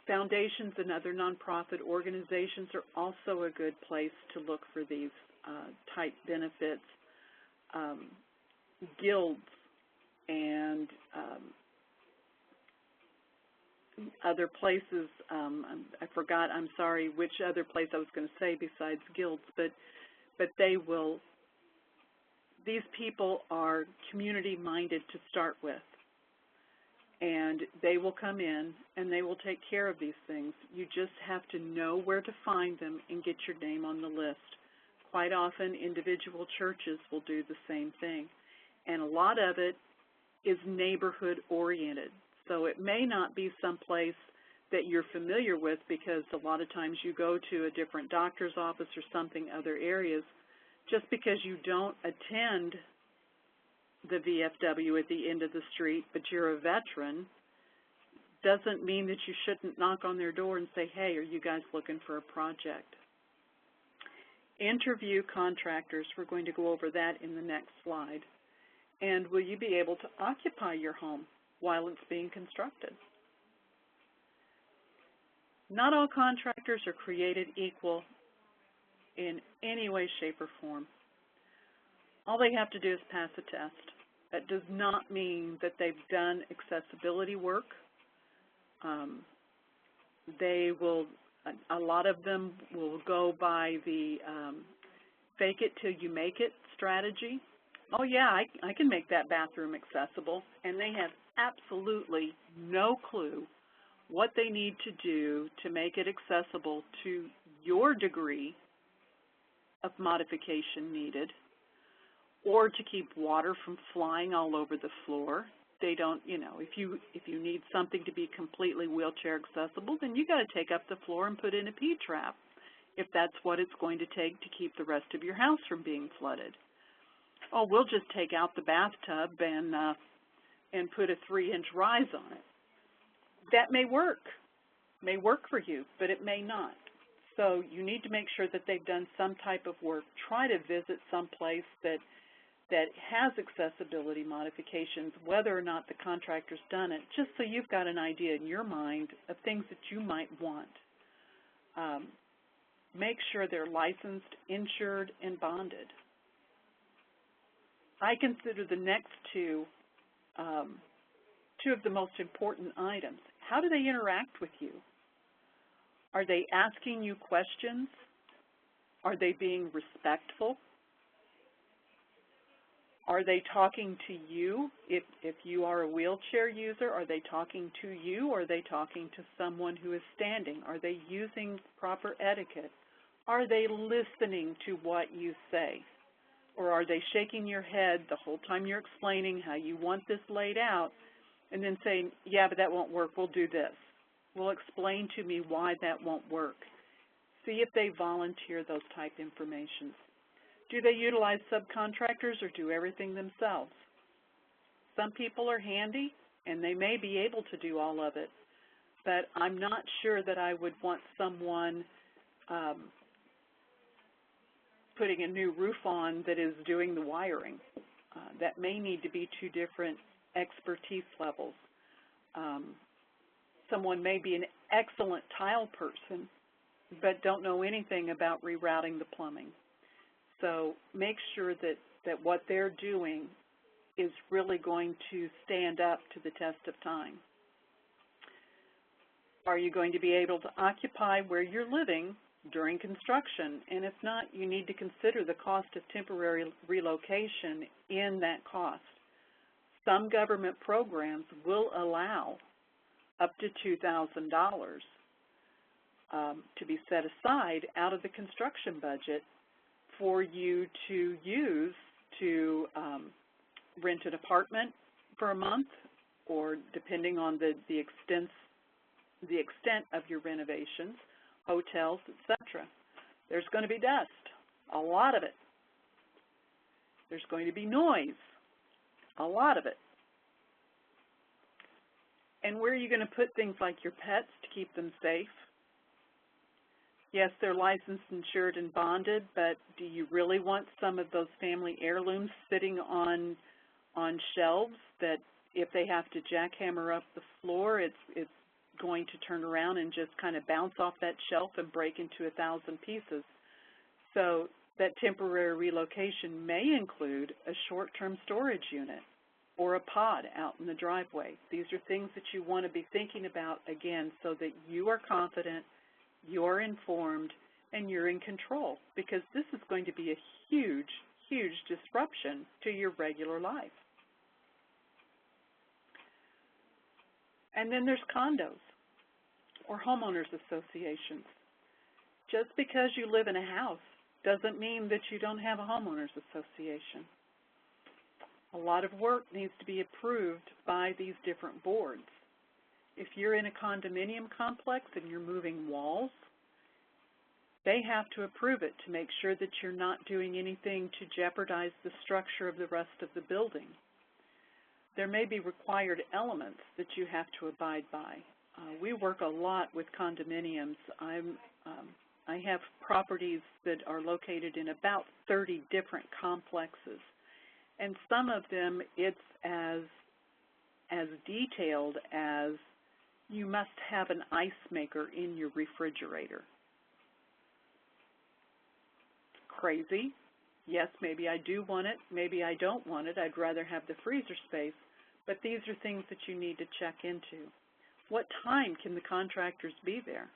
Foundations and other nonprofit organizations are also a good place to look for these type benefits. Guilds and other places, I forgot, I'm sorry, which other place I was going to say besides guilds, but they will, these people are community-minded to start with. And they will come in and they will take care of these things. You just have to know where to find them and get your name on the list. Quite often, individual churches will do the same thing. And a lot of it is neighborhood-oriented. So it may not be someplace that you're familiar with because a lot of times you go to a different doctor's office or something, other areas. Just because you don't attend the VFW at the end of the street, but you're a veteran, doesn't mean that you shouldn't knock on their door and say, hey, are you guys looking for a project? Interview contractors. We're going to go over that in the next slide. And will you be able to occupy your home while it's being constructed? Not all contractors are created equal in any way, shape, or form. All they have to do is pass a test. That does not mean that they've done accessibility work. They will, a lot of them will go by the fake it till you make it strategy. Oh yeah, I can make that bathroom accessible, and they have absolutely no clue what they need to do to make it accessible to your degree of modification needed, or to keep water from flying all over the floor. They don't, you know, if you need something to be completely wheelchair accessible, then you got to take up the floor and put in a P-trap if that's what it's going to take to keep the rest of your house from being flooded. Oh, we'll just take out the bathtub and put a 3-inch rise on it. That may work for you, but it may not. So you need to make sure that they've done some type of work. Try to visit some place that has accessibility modifications, whether or not the contractor's done it, just so you've got an idea in your mind of things that you might want. Make sure they're licensed, insured, and bonded. I consider the next two of the most important items. How do they interact with you? Are they asking you questions? Are they being respectful? Are they talking to you? If you are a wheelchair user, are they talking to you, or are they talking to someone who is standing? Are they using proper etiquette? Are they listening to what you say? Or are they shaking your head the whole time you're explaining how you want this laid out, and then saying, yeah, but that won't work, we'll do this. Well, explain to me why that won't work. See if they volunteer those type information. Do they utilize subcontractors or do everything themselves? Some people are handy, and they may be able to do all of it, but I'm not sure that I would want someone putting a new roof on that is doing the wiring. That may need to be 2 different expertise levels. Someone may be an excellent tile person, but don't know anything about rerouting the plumbing. So make sure that what they're doing is really going to stand up to the test of time. Are you going to be able to occupy where you're living during construction? And if not, you need to consider the cost of temporary relocation in that cost. Some government programs will allow up to $2,000 to be set aside out of the construction budget for you to use to rent an apartment for a month, or depending on the extent of your renovations, hotels, etc. There's going to be dust, a lot of it. There's going to be noise, a lot of it. And where are you going to put things like your pets to keep them safe? Yes, they're licensed, insured, and bonded, but do you really want some of those family heirlooms sitting on shelves that if they have to jackhammer up the floor, it's going to turn around and just kind of bounce off that shelf and break into 1,000 pieces? So that temporary relocation may include a short-term storage unit or a pod out in the driveway. These are things that you want to be thinking about, again, so that you are confident, you're informed, and you're in control, because this is going to be a huge, huge disruption to your regular life. And then there's condos or homeowners associations. Just because you live in a house doesn't mean that you don't have a homeowners association. A lot of work needs to be approved by these different boards. If you're in a condominium complex and you're moving walls, they have to approve it to make sure that you're not doing anything to jeopardize the structure of the rest of the building. There may be required elements that you have to abide by. We work a lot with condominiums. I have properties that are located in about 30 different complexes, and some of them it's as detailed as you must have an ice maker in your refrigerator. Crazy, Yes, maybe I do want it, maybe I don't want it, I'd rather have the freezer space, but these are things that you need to check into. What time can the contractors be there?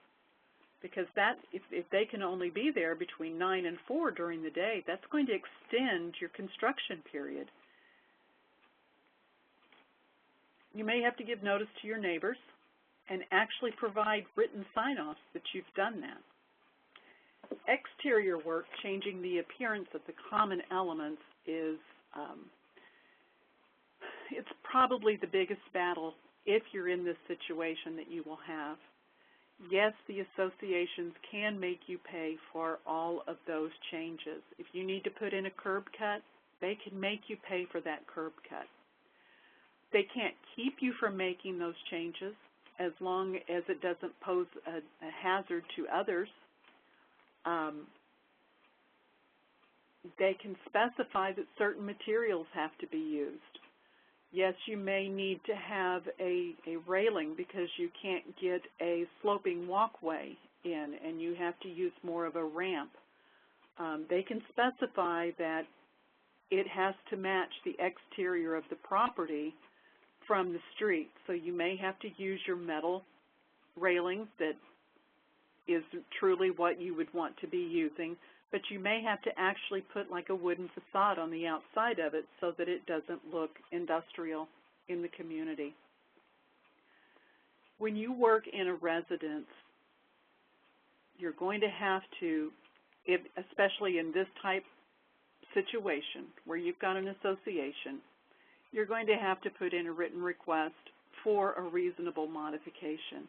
Because that, if they can only be there between 9 and 4 during the day, that's going to extend your construction period. You may have to give notice to your neighbors and actually provide written sign-offs that you've done that. Exterior work, changing the appearance of the common elements, is it's probably the biggest battle if you're in this situation that you will have. Yes, the associations can make you pay for all of those changes. If you need to put in a curb cut, they can make you pay for that curb cut. They can't keep you from making those changes as long as it doesn't pose a hazard to others. They can specify that certain materials have to be used. Yes, you may need to have a railing because you can't get a sloping walkway in and you have to use more of a ramp. They can specify that it has to match the exterior of the property from the street. So you may have to use your metal railing that is truly what you would want to be using, but you may have to actually put like a wooden facade on the outside of it so that it doesn't look industrial in the community. When you work in a residence, you're going to have to, especially in this type situation where you've got an association, you're going to have to put in a written request for a reasonable modification.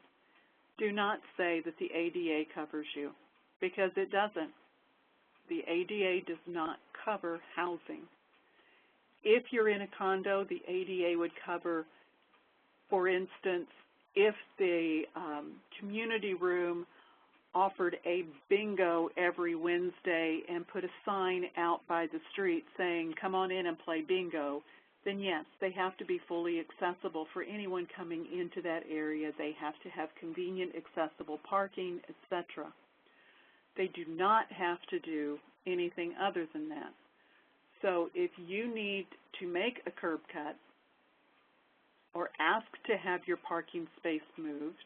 Do not say that the ADA covers you, because it doesn't. The ADA does not cover housing. If you're in a condo, the ADA would cover, for instance, if the community room offered a bingo every Wednesday and put a sign out by the street saying, come on in and play bingo, then yes, they have to be fully accessible for anyone coming into that area. They have to have convenient, accessible parking, etc. They do not have to do anything other than that. So if you need to make a curb cut or ask to have your parking space moved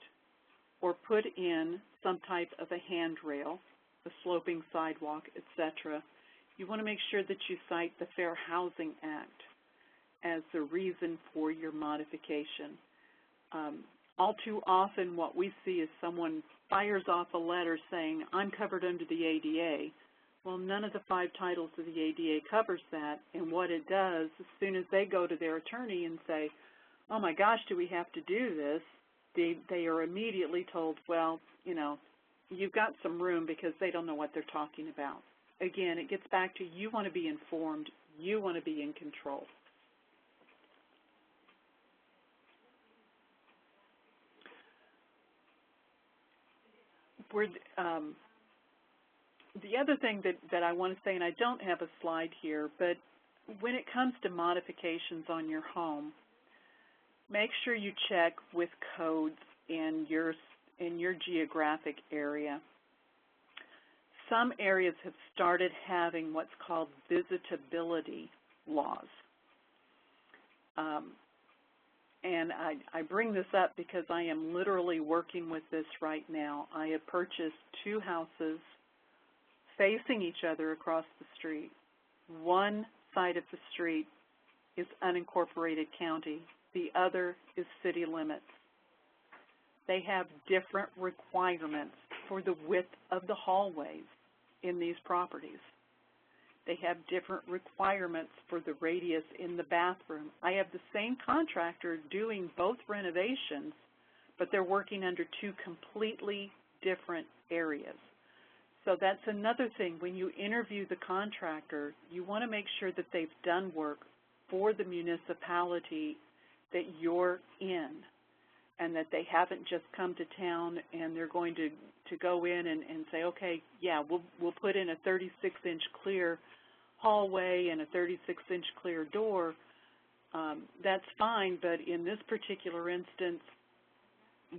or put in some type of a handrail, a sloping sidewalk, etc., you want to make sure that you cite the Fair Housing Act as the reason for your modification. All too often what we see is someone fires off a letter saying, I'm covered under the ADA. Well, none of the 5 titles of the ADA covers that, and what it does, as soon as they go to their attorney and say, oh my gosh, do we have to do this, they are immediately told, well, you know, you've got some room, because they don't know what they're talking about. Again, it gets back to you want to be informed, you want to be in control. The other thing that I want to say, and I don't have a slide here, but when it comes to modifications on your home, make sure you check with codes in your geographic area. Some areas have started having what's called visitability laws. And I bring this up because I am literally working with this right now. I have purchased 2 houses facing each other across the street. One side of the street is unincorporated county. The other is city limits. They have different requirements for the width of the hallways in these properties. They have different requirements for the radius in the bathroom. I have the same contractor doing both renovations, but they're working under 2 completely different areas. So that's another thing. When you interview the contractor, you want to make sure that they've done work for the municipality that you're in, and that they haven't just come to town and they're going to go in and say, okay, yeah, we'll put in a 36-inch clear hallway and a 36-inch clear door. That's fine, but in this particular instance,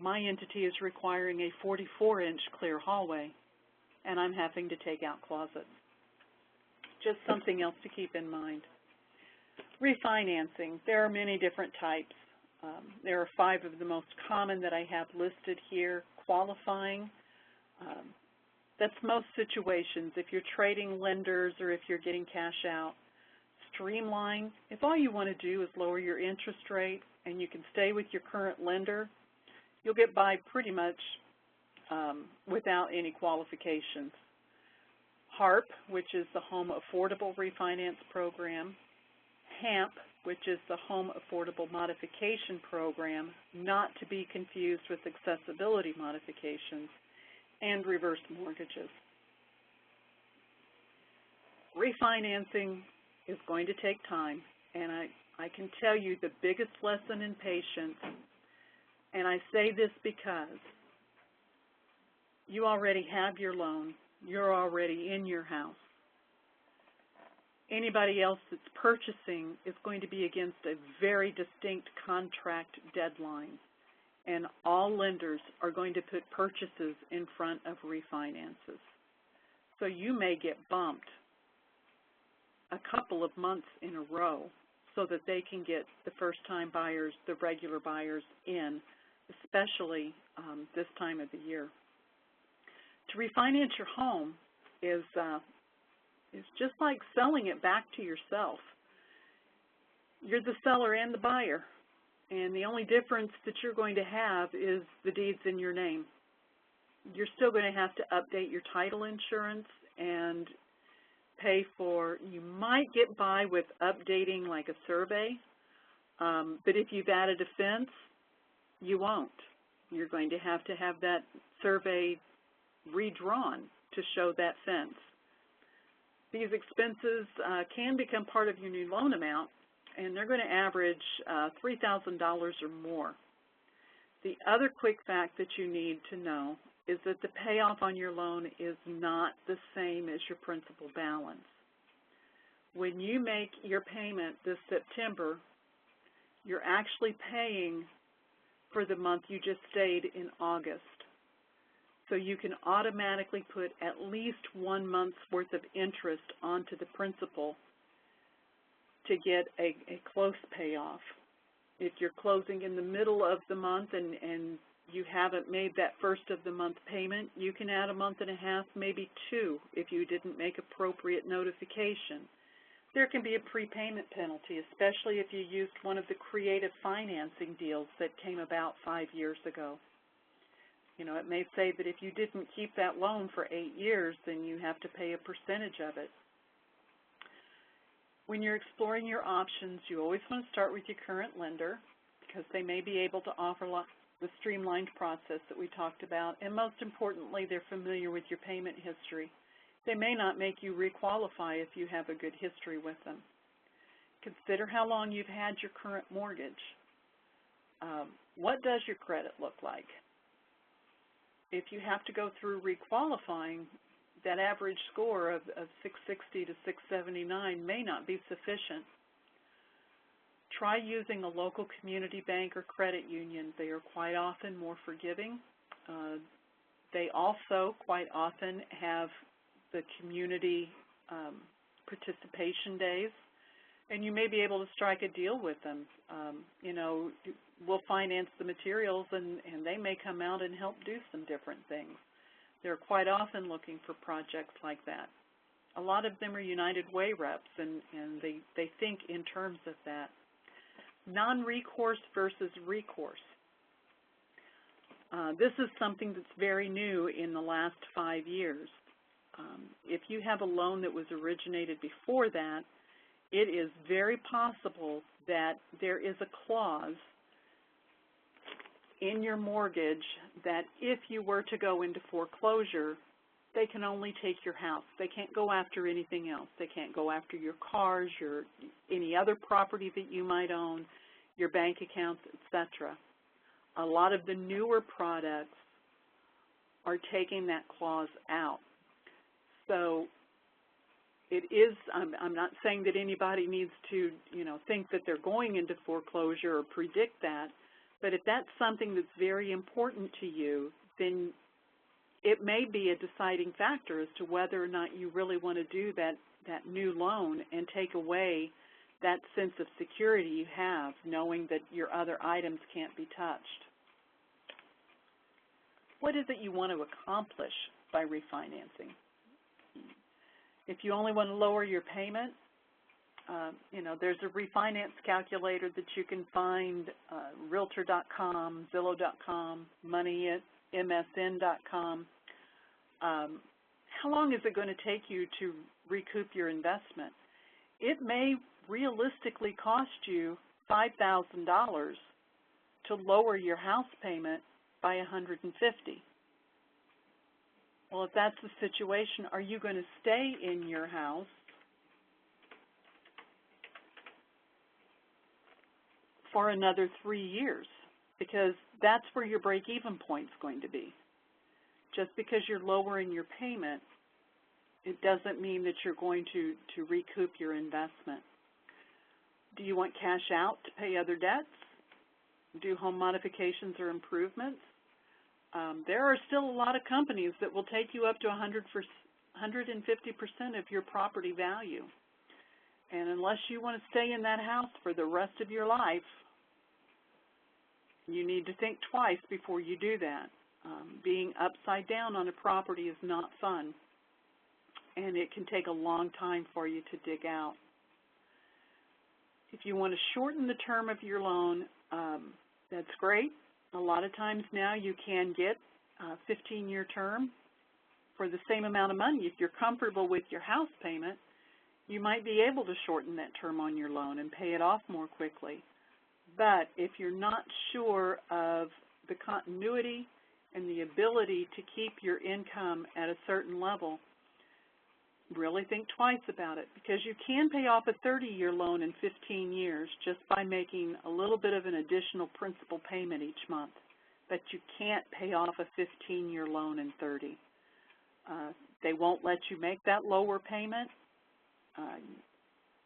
my entity is requiring a 44-inch clear hallway, and I'm having to take out closets just something else to keep in mind. Refinancing, there are many different types. There are 5 of the most common that I have listed here. Qualifying, that's most situations. If you're trading lenders or if you're getting cash out. Streamline, if all you want to do is lower your interest rate and you can stay with your current lender, you'll get by pretty much without any qualifications. HARP, which is the Home Affordable Refinance Program. HAMP, which is the Home Affordable Modification Program, not to be confused with accessibility modifications, and reverse mortgages. Refinancing is going to take time, and I can tell you the biggest lesson in patience, and I say this because you already have your loan, you're already in your house. Anybody else that's purchasing is going to be against a very distinct contract deadline, and all lenders are going to put purchases in front of refinances. So you may get bumped a couple of months in a row so that they can get the first-time buyers, the regular buyers in, especially this time of the year. To refinance your home is just like selling it back to yourself. You're the seller and the buyer, and the only difference that you're going to have is the deeds in your name. You're still going to have to update your title insurance and pay for, you might get by with updating like a survey, but if you've added a fence, you won't. You're going to have that survey redrawn to show that fence. These expenses can become part of your new loan amount, and they're going to average $3,000 or more. The other quick fact that you need to know is that the payoff on your loan is not the same as your principal balance. When you make your payment this September, you're actually paying for the month you just stayed in August. So you can automatically put at least 1 month's worth of interest onto the principal to get a close payoff. If you're closing in the middle of the month and you haven't made that first of the month payment, you can add a month and a half, maybe 2, if you didn't make appropriate notification. There can be a prepayment penalty, especially if you used one of the creative financing deals that came about 5 years ago. You know, it may say that if you didn't keep that loan for 8 years, then you have to pay a percentage of it. When you're exploring your options, you always want to start with your current lender because they may be able to offer the streamlined process that we talked about, and most importantly, they're familiar with your payment history. They may not make you requalify if you have a good history with them. Consider how long you've had your current mortgage. What does your credit look like? If you have to go through requalifying, that average score of 660 to 679 may not be sufficient. Try using a local community bank or credit union. They are quite often more forgiving. They also quite often have the community participation days, and you may be able to strike a deal with them. You know, we'll finance the materials, and they may come out and help do some different things. They're quite often looking for projects like that. A lot of them are United Way reps, and they think in terms of that. Non-recourse versus recourse. This is something that's very new in the last 5 years. If you have a loan that was originated before that, it is very possible that there is a clause in your mortgage that if you were to go into foreclosure, they can only take your house. They can't go after anything else. They can't go after your cars, any other property that you might own, your bank accounts, etc. A lot of the newer products are taking that clause out. So it is, I'm not saying that anybody needs to, think that they're going into foreclosure or predict that, but if that's something that's very important to you, then it may be a deciding factor as to whether or not you really want to do that new loan and take away that sense of security you have, knowing that your other items can't be touched. What is it you want to accomplish by refinancing? If you only want to lower your payment, there's a refinance calculator that you can find, Realtor.com, Zillow.com, MoneyMSN.com. How long is it going to take you to recoup your investment? It may realistically cost you $5,000 to lower your house payment by $150. Well, if that's the situation, are you going to stay in your house for another 3 years? Because that's where your break-even point is going to be. Just because you're lowering your payment, it doesn't mean that you're going to recoup your investment. Do you want cash out to pay other debts? Do home modifications or improvements? There are still a lot of companies that will take you up to 150% of your property value. And unless you want to stay in that house for the rest of your life, you need to think twice before you do that. Being upside down on a property is not fun, and it can take a long time for you to dig out. If you want to shorten the term of your loan, that's great. A lot of times now you can get a 15-year term for the same amount of money. If you're comfortable with your house payment, you might be able to shorten that term on your loan and pay it off more quickly. But if you're not sure of the continuity and the ability to keep your income at a certain level, really think twice about it, because you can pay off a 30-year loan in 15 years just by making a little bit of an additional principal payment each month, but you can't pay off a 15-year loan in 30. They won't let you make that lower payment.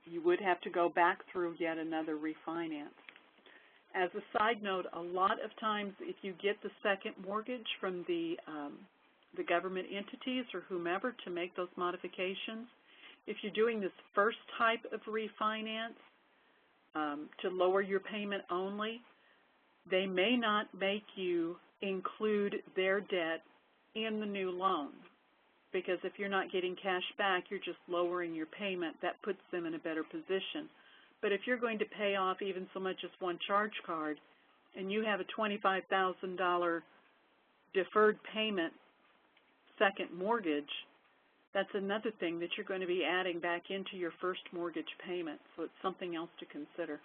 You would have to go back through yet another refinance. As a side note, a lot of times if you get the second mortgage from the government entities or whomever to make those modifications, if you're doing this first type of refinance to lower your payment only, they may not make you include their debt in the new loan, because if you're not getting cash back, you're just lowering your payment. That puts them in a better position. But if you're going to pay off even so much as one charge card and you have a $25,000 deferred payment second mortgage, that's another thing that you're going to be adding back into your first mortgage payment, so it's something else to consider.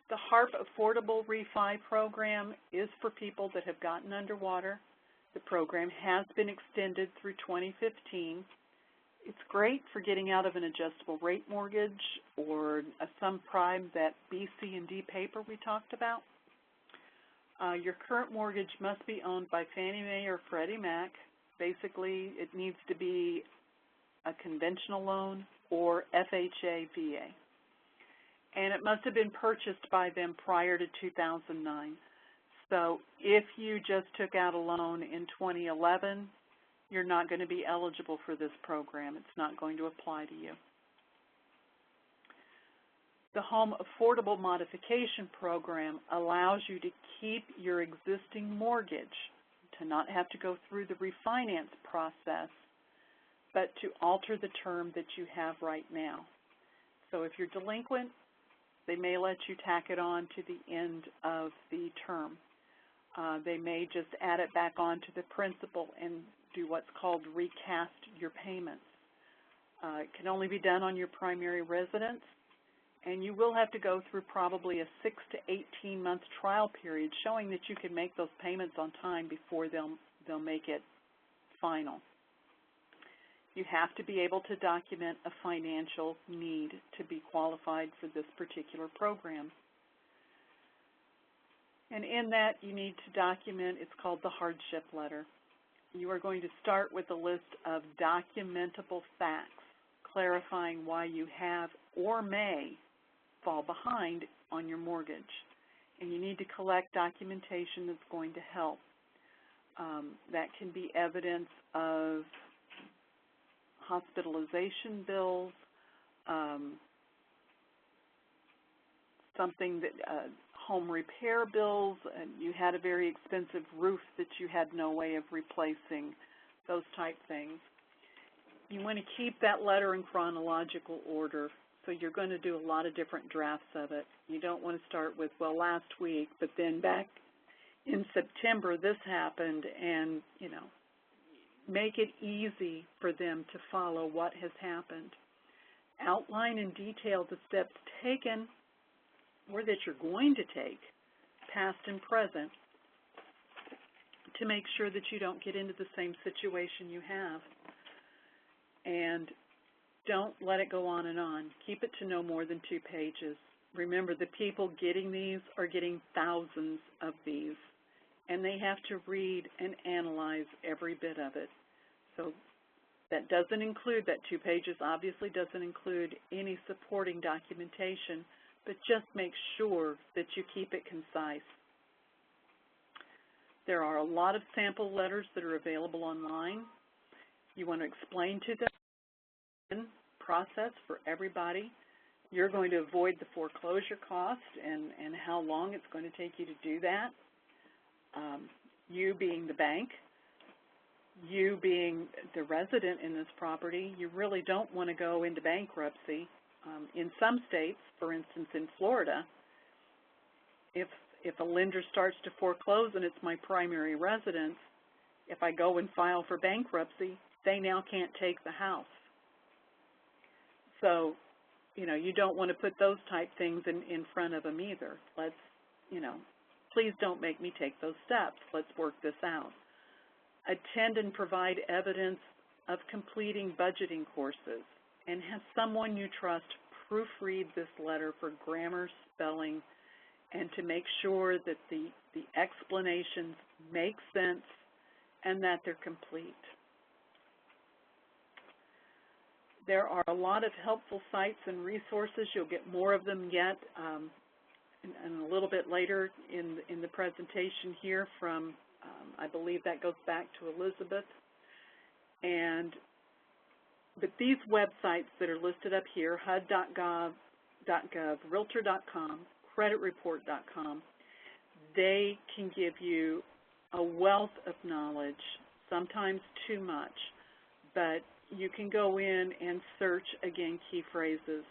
The HARP Affordable Refi program is for people that have gotten underwater. The program has been extended through 2015. It's great for getting out of an adjustable rate mortgage or a subprime, that B, C, and D paper we talked about. Your current mortgage must be owned by Fannie Mae or Freddie Mac. Basically, it needs to be a conventional loan or FHA, VA. And it must have been purchased by them prior to 2009. So if you just took out a loan in 2011, you're not going to be eligible for this program. It's not going to apply to you. The Home Affordable Modification Program allows you to keep your existing mortgage, to not have to go through the refinance process, but to alter the term that you have right now. So if you're delinquent, they may let you tack it on to the end of the term. They may just add it back onto the principal and do what's called recast your payments. It can only be done on your primary residence, and you will have to go through probably a 6 to 18 month trial period showing that you can make those payments on time before they'll make it final. You have to be able to document a financial need to be qualified for this particular program. And in that, you need to document, it's called the hardship letter. You are going to start with a list of documentable facts clarifying why you have or may fall behind on your mortgage. And you need to collect documentation that's going to help. That can be evidence of hospitalization bills, something that home repair bills, and you had a very expensive roof that you had no way of replacing, those type things. You want to keep that letter in chronological order, so you're going to do a lot of different drafts of it. You don't want to start with, well, last week, but then back in September this happened, and, you know, make it easy for them to follow what has happened. Outline in detail the steps taken or that you're going to take, past and present, to make sure that you don't get into the same situation you have. And don't let it go on and on. Keep it to no more than 2 pages. Remember, the people getting these are getting thousands of these, and they have to read and analyze every bit of it. So that doesn't include, that 2 pages obviously doesn't include any supporting documentation, but just make sure that you keep it concise. There are a lot of sample letters that are available online. You want to explain to them the process for everybody. You're going to avoid the foreclosure cost and how long it's going to take you to do that. You being the bank, you being the resident in this property, you really don't want to go into bankruptcy. In some states, for instance in Florida, if a lender starts to foreclose and it's my primary residence, if I go and file for bankruptcy, they now can't take the house. So, you know, you don't want to put those type things in front of them either. Let's, you know, please don't make me take those steps. Let's work this out. Attend and provide evidence of completing budgeting courses, and have someone you trust proofread this letter for grammar, spelling, and to make sure that the explanations make sense and that they're complete. There are a lot of helpful sites and resources. You'll get more of them yet and a little bit later in the presentation here from, I believe that goes back to Elizabeth. But these websites that are listed up here, HUD.gov, Realtor.com, CreditReport.com, they can give you a wealth of knowledge, sometimes too much, but you can go in and search, again, key phrases.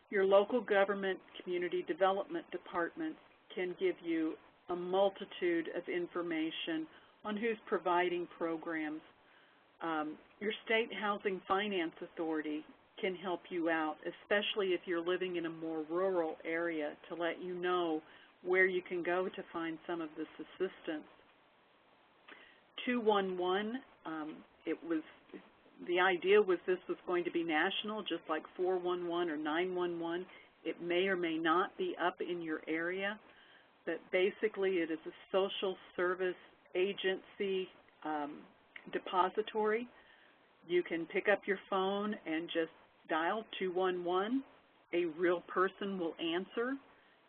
Your local government community development departments can give you a multitude of information on who's providing programs. Your state housing finance authority can help you out, especially if you're living in a more rural area, to let you know where you can go to find some of this assistance. 211, the idea was this was going to be national, just like 411 or 911. It may or may not be up in your area, but basically it is a social service agency depository. You can pick up your phone and just dial 211. A real person will answer.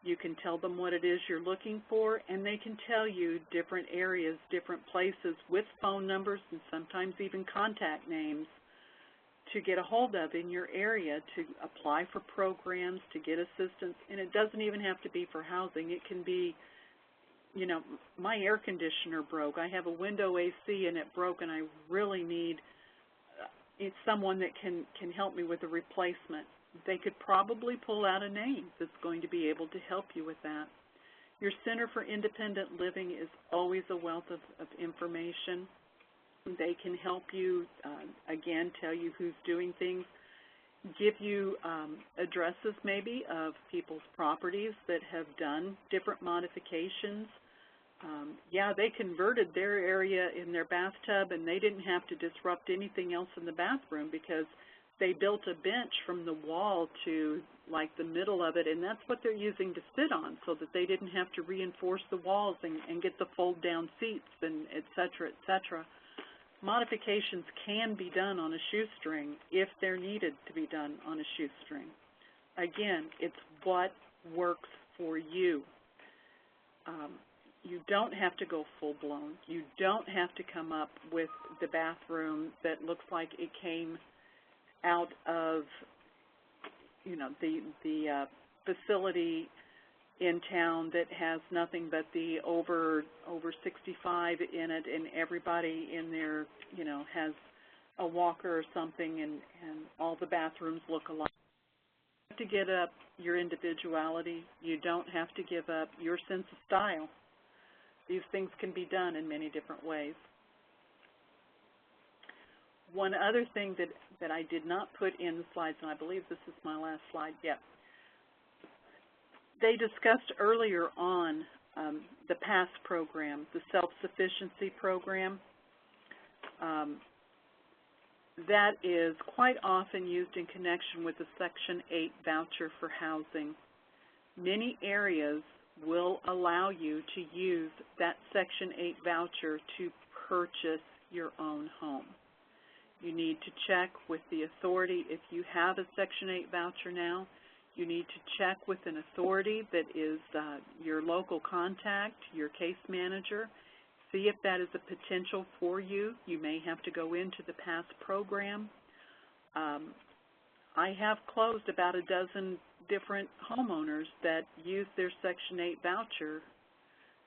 You can tell them what it is you're looking for, and they can tell you different areas, different places with phone numbers and sometimes even contact names to get a hold of in your area to apply for programs, to get assistance. And it doesn't even have to be for housing. It can be, you know, my air conditioner broke. I have a window AC and it broke, and I really need someone that can help me with a replacement. They could probably pull out a name that's going to be able to help you with that. Your Center for Independent Living is always a wealth of information. They can help you, again, tell you who's doing things, give you addresses maybe of people's properties that have done different modifications. Yeah, they converted their area in their bathtub, and they didn't have to disrupt anything else in the bathroom because they built a bench from the wall to like the middle of it, and that's what they're using to sit on, so that they didn't have to reinforce the walls and get the fold-down seats and et cetera, et cetera. Modifications can be done on a shoestring if they're needed to be done on a shoestring. Again, it's what works for you. you don't have to go full-blown. You don't have to come up with the bathroom that looks like it came out of, you know, the facility in town that has nothing but the over 65 in it, and everybody in there, you know, has a walker or something, and all the bathrooms look alike. You have to give up your individuality. You don't have to give up your sense of style. These things can be done in many different ways. One other thing that I did not put in the slides, and I believe this is my last slide yet, they discussed earlier on the PASS program, the self-sufficiency program. That is quite often used in connection with the Section 8 voucher for housing. Many areas will allow you to use that Section 8 voucher to purchase your own home. You need to check with the authority. If you have a Section 8 voucher now, you need to check with an authority that is your local contact, your case manager. See if that is a potential for you. You may have to go into the PASS program. I have closed about a dozen different homeowners that used their Section 8 voucher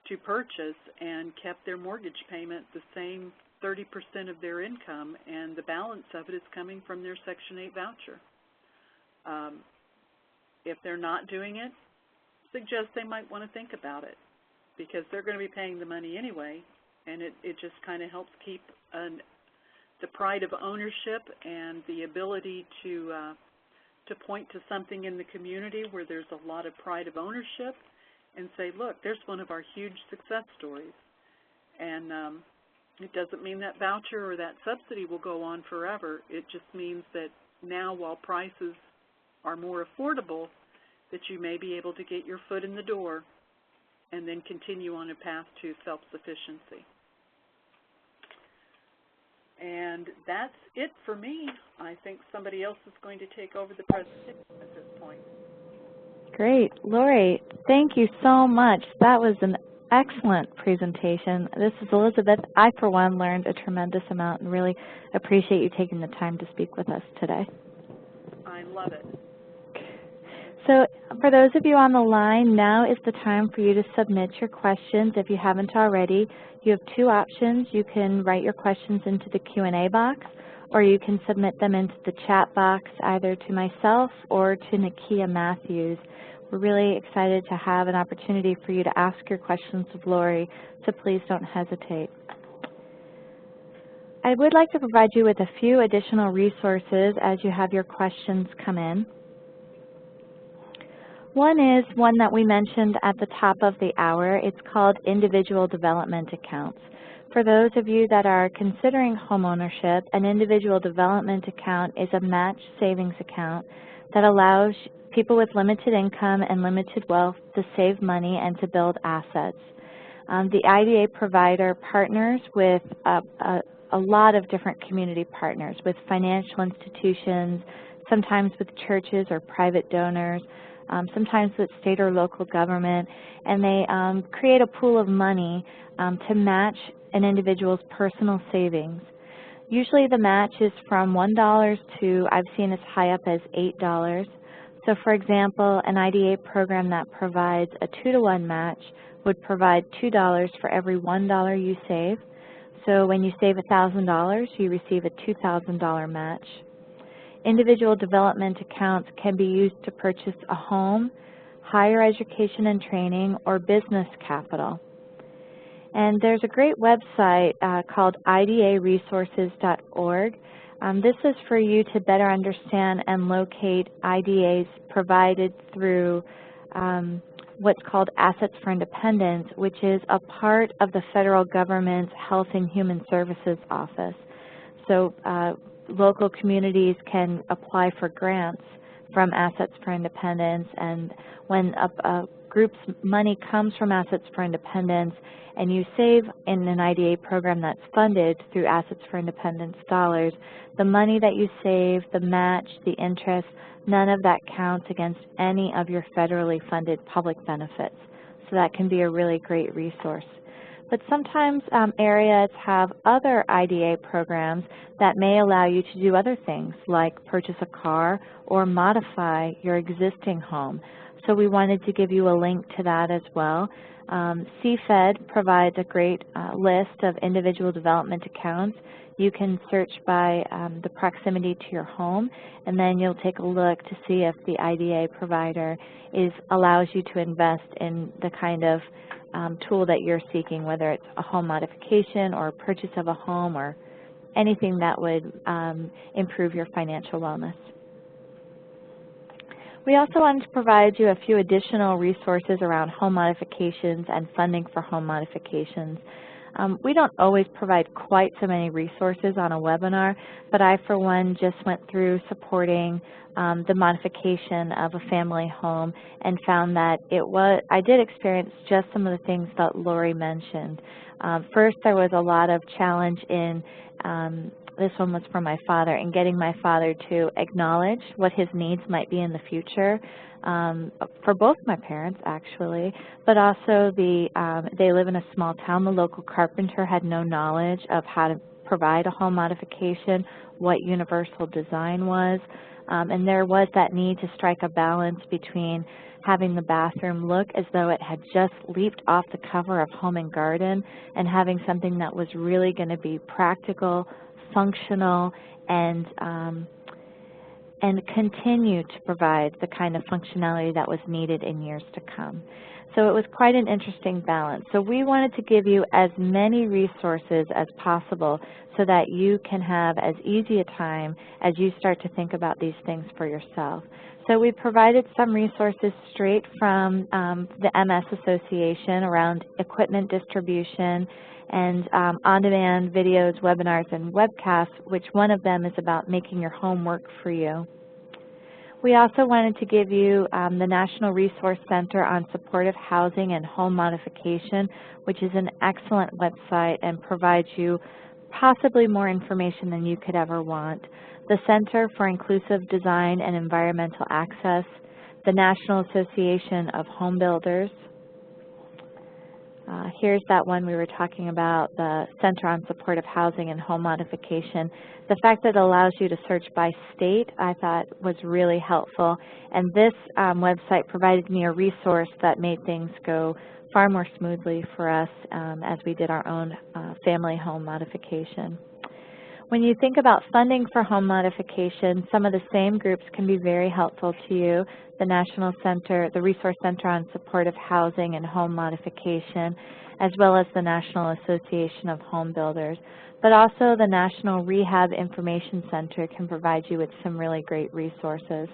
to purchase and kept their mortgage payment the same 30% of their income, and the balance of it is coming from their Section 8 voucher. If they're not doing it, suggest they might want to think about it, because they're going to be paying the money anyway, and it just kind of helps keep the pride of ownership and the ability to point to something in the community where there's a lot of pride of ownership and say, look, there's one of our huge success stories. And it doesn't mean that voucher or that subsidy will go on forever. It just means that now, while prices are more affordable, that you may be able to get your foot in the door and then continue on a path to self-sufficiency. And that's it for me. I think somebody else is going to take over the presentation at this point. Great. Lori, thank you so much. That was an excellent presentation. This is Elizabeth. I, for one, learned a tremendous amount and really appreciate you taking the time to speak with us today. I love it. So for those of you on the line, now is the time for you to submit your questions. If you haven't already, you have two options. You can write your questions into the Q&A box, or you can submit them into the chat box either to myself or to Nakia Matthews. We're really excited to have an opportunity for you to ask your questions of Lori, so please don't hesitate. I would like to provide you with a few additional resources as you have your questions come in. One is one that we mentioned at the top of the hour. It's called Individual Development Accounts. For those of you that are considering homeownership, an individual development account is a match savings account that allows people with limited income and limited wealth to save money and to build assets. The IDA provider partners with a lot of different community partners, with financial institutions, sometimes with churches or private donors, sometimes with state or local government, and they create a pool of money to match an individual's personal savings. Usually the match is from $1 to, I've seen as high up as $8. So for example, an IDA program that provides a 2-to-1 match would provide $2 for every $1 you save. So when you save $1,000, you receive a $2,000 match. Individual development accounts can be used to purchase a home, higher education and training, or business capital. And there's a great website called idaresources.org. This is for you to better understand and locate IDAs provided through what's called Assets for Independence, which is a part of the federal government's Health and Human Services Office. So local communities can apply for grants from Assets for Independence, and when a group's money comes from Assets for Independence and you save in an IDA program that's funded through Assets for Independence dollars, the money that you save, the match, the interest, none of that counts against any of your federally funded public benefits. so that can be a really great resource. But sometimes areas have other IDA programs that may allow you to do other things, like purchase a car or modify your existing home. So we wanted to give you a link to that as well. CFED provides a great list of individual development accounts. You can search by the proximity to your home, and then you'll take a look to see if the IDA provider allows you to invest in the kind of tool that you're seeking, whether it's a home modification or purchase of a home or anything that would improve your financial wellness. We also wanted to provide you a few additional resources around home modifications and funding for home modifications. We don't always provide quite so many resources on a webinar, but I, for one, just went through supporting the modification of a family home and found that I did experience just some of the things that Lori mentioned. First, there was a lot of challenge in this one was for my father, and getting my father to acknowledge what his needs might be in the future, for both my parents actually, but also they live in a small town. The local carpenter had no knowledge of how to provide a home modification, what universal design was, and there was that need to strike a balance between having the bathroom look as though it had just leaped off the cover of Home and Garden and having something that was really going to be practical, functional, and continue to provide the kind of functionality that was needed in years to come. So it was quite an interesting balance. So we wanted to give you as many resources as possible so that you can have as easy a time as you start to think about these things for yourself. So we provided some resources straight from the MS Association around equipment distribution and on-demand videos, webinars, and webcasts, which one of them is about making your home work for you. We also wanted to give you the National Resource Center on Supportive Housing and Home Modification, which is an excellent website and provides you possibly more information than you could ever want. The Center for Inclusive Design and Environmental Access, the National Association of Home Builders. Here's that one we were talking about, the Center on Supportive Housing and Home Modification. The fact that it allows you to search by state, I thought was really helpful. And this website provided me a resource that made things go far more smoothly for us as we did our own family home modification. When you think about funding for home modification, some of the same groups can be very helpful to you. The National Center, the Resource Center on Supportive Housing and Home Modification, as well as the National Association of Home Builders. But also the National Rehab Information Center can provide you with some really great resources.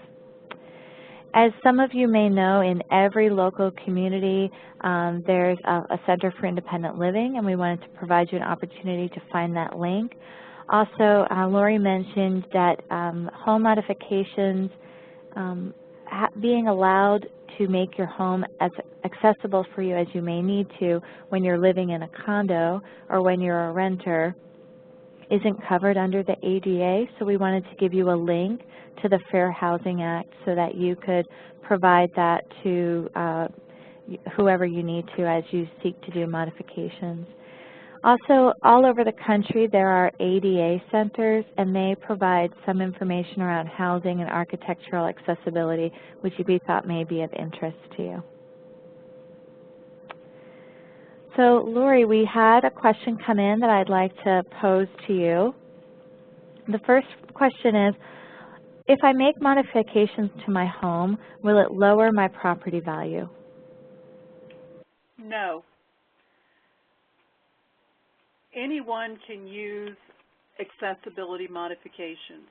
As some of you may know, in every local community, there's a Center for Independent Living, and we wanted to provide you an opportunity to find that link. Also, Lori mentioned that home modifications, being allowed to make your home as accessible for you as you may need to when you're living in a condo or when you're a renter, isn't covered under the ADA, so we wanted to give you a link to the Fair Housing Act so that you could provide that to whoever you need to as you seek to do modifications. Also, all over the country, there are ADA centers, and they provide some information around housing and architectural accessibility, which we thought may be of interest to you. So, Lori, we had a question come in that I'd like to pose to you. The first question is, if I make modifications to my home, will it lower my property value? No. Anyone can use accessibility modifications.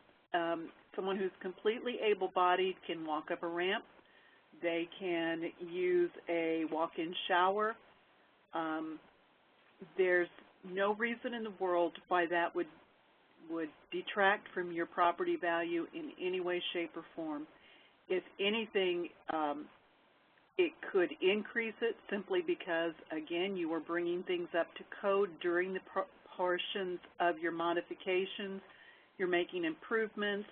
Someone who's completely able-bodied can walk up a ramp. They can use a walk-in shower. There's no reason in the world why that would detract from your property value in any way, shape, or form. If anything, it could increase it simply because, again, you are bringing things up to code during the portions of your modifications. You're making improvements.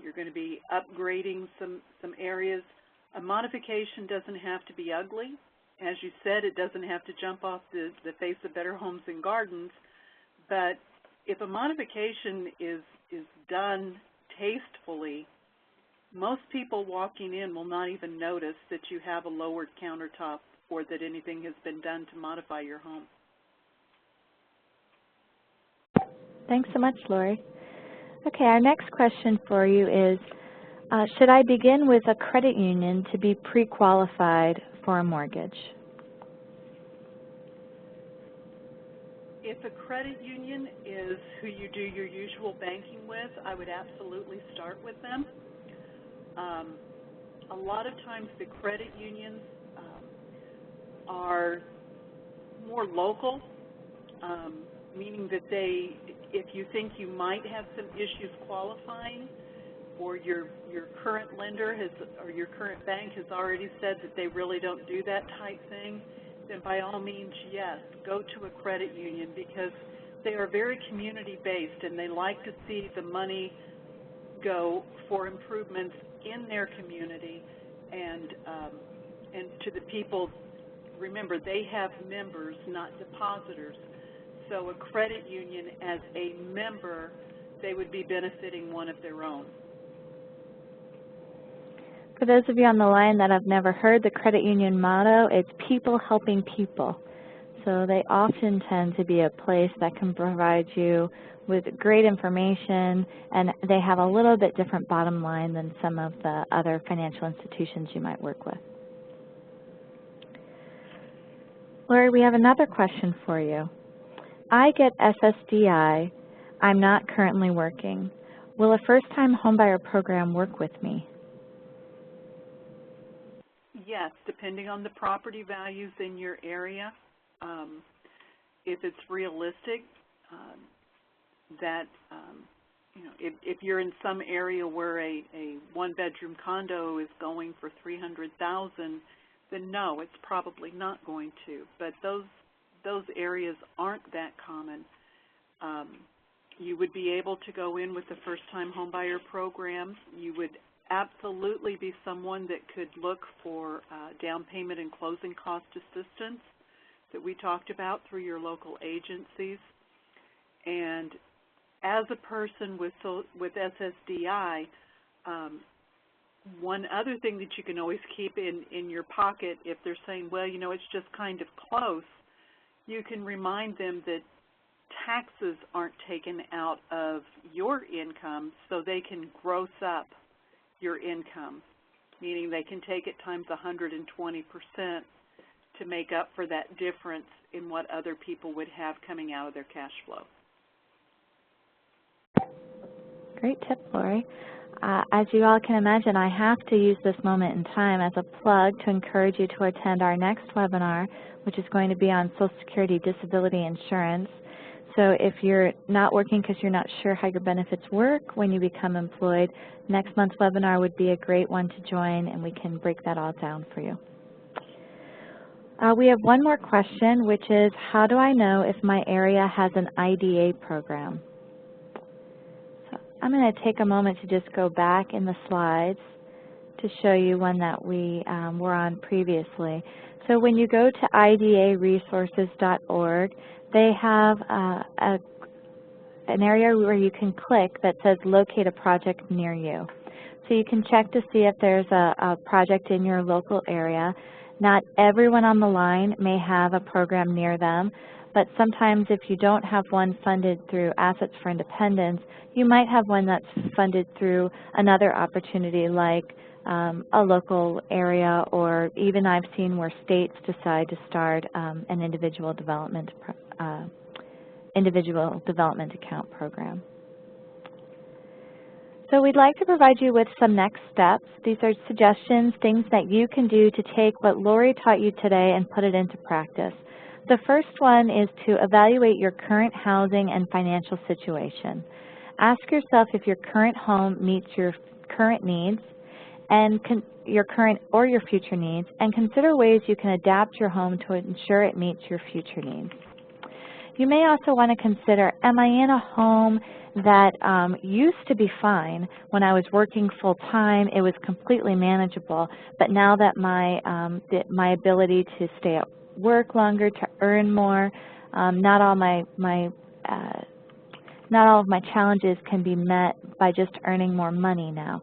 You're going to be upgrading some areas. A modification doesn't have to be ugly. as you said, it doesn't have to jump off the face of Better Homes and Gardens, but if a modification is done tastefully, most people walking in will not even notice that you have a lowered countertop or that anything has been done to modify your home. Thanks so much, Lori. Okay, our next question for you is, should I begin with a credit union to be pre-qualified for a mortgage? If a credit union is who you do your usual banking with, I would absolutely start with them. A lot of times the credit unions are more local, meaning that if you think you might have some issues qualifying, or your current lender or your current bank has already said that they really don't do that type thing, then by all means, yes, go to a credit union, because they are very community-based and they like to see the money go for improvements in their community and to the people. Remember, they have members, not depositors. So a credit union, as a member, they would be benefiting one of their own. For those of you on the line that have never heard the credit union motto, it's people helping people. So they often tend to be a place that can provide you with great information, and they have a little bit different bottom line than some of the other financial institutions you might work with. Lori, we have another question for you. I get SSDI. I'm not currently working. Will a first-time homebuyer program work with me? Yes, depending on the property values in your area. If it's realistic, if you're in some area where a one-bedroom condo is going for $300,000, then no, it's probably not going to. But those areas aren't that common. You would be able to go in with the first-time homebuyer program. You would absolutely be someone that could look for down payment and closing cost assistance that we talked about through your local agencies. And as a person with SSDI, one other thing that you can always keep in your pocket, if they're saying, well, you know, it's just kind of close, you can remind them that taxes aren't taken out of your income, so they can gross up your income, meaning they can take it times 120% to make up for that difference in what other people would have coming out of their cash flow. Great tip, Lori. As you all can imagine, I have to use this moment in time as a plug to encourage you to attend our next webinar, which is going to be on Social Security disability insurance. So if you're not working because you're not sure how your benefits work when you become employed, next month's webinar would be a great one to join, and we can break that all down for you. We have one more question, which is, how do I know if my area has an IDA program? So I'm going to take a moment to just go back in the slides to show you one that we were on previously. So when you go to idaresources.org, they have an area where you can click that says locate a project near you. So you can check to see if there's a project in your local area. Not everyone on the line may have a program near them, but sometimes if you don't have one funded through Assets for Independence, you might have one that's funded through another opportunity like a local area, or even I've seen where states decide to start an individual development account program. So we'd like to provide you with some next steps. These are suggestions, things that you can do to take what Lori taught you today and put it into practice. The first one is to evaluate your current housing and financial situation. Ask yourself if your current home meets your current needs and your current or your future needs, and consider ways you can adapt your home to ensure it meets your future needs. You may also want to consider, am I in a home that used to be fine when I was working full-time, it was completely manageable, but now that my ability to stay at work longer, to earn more, not all of my challenges can be met by just earning more money now.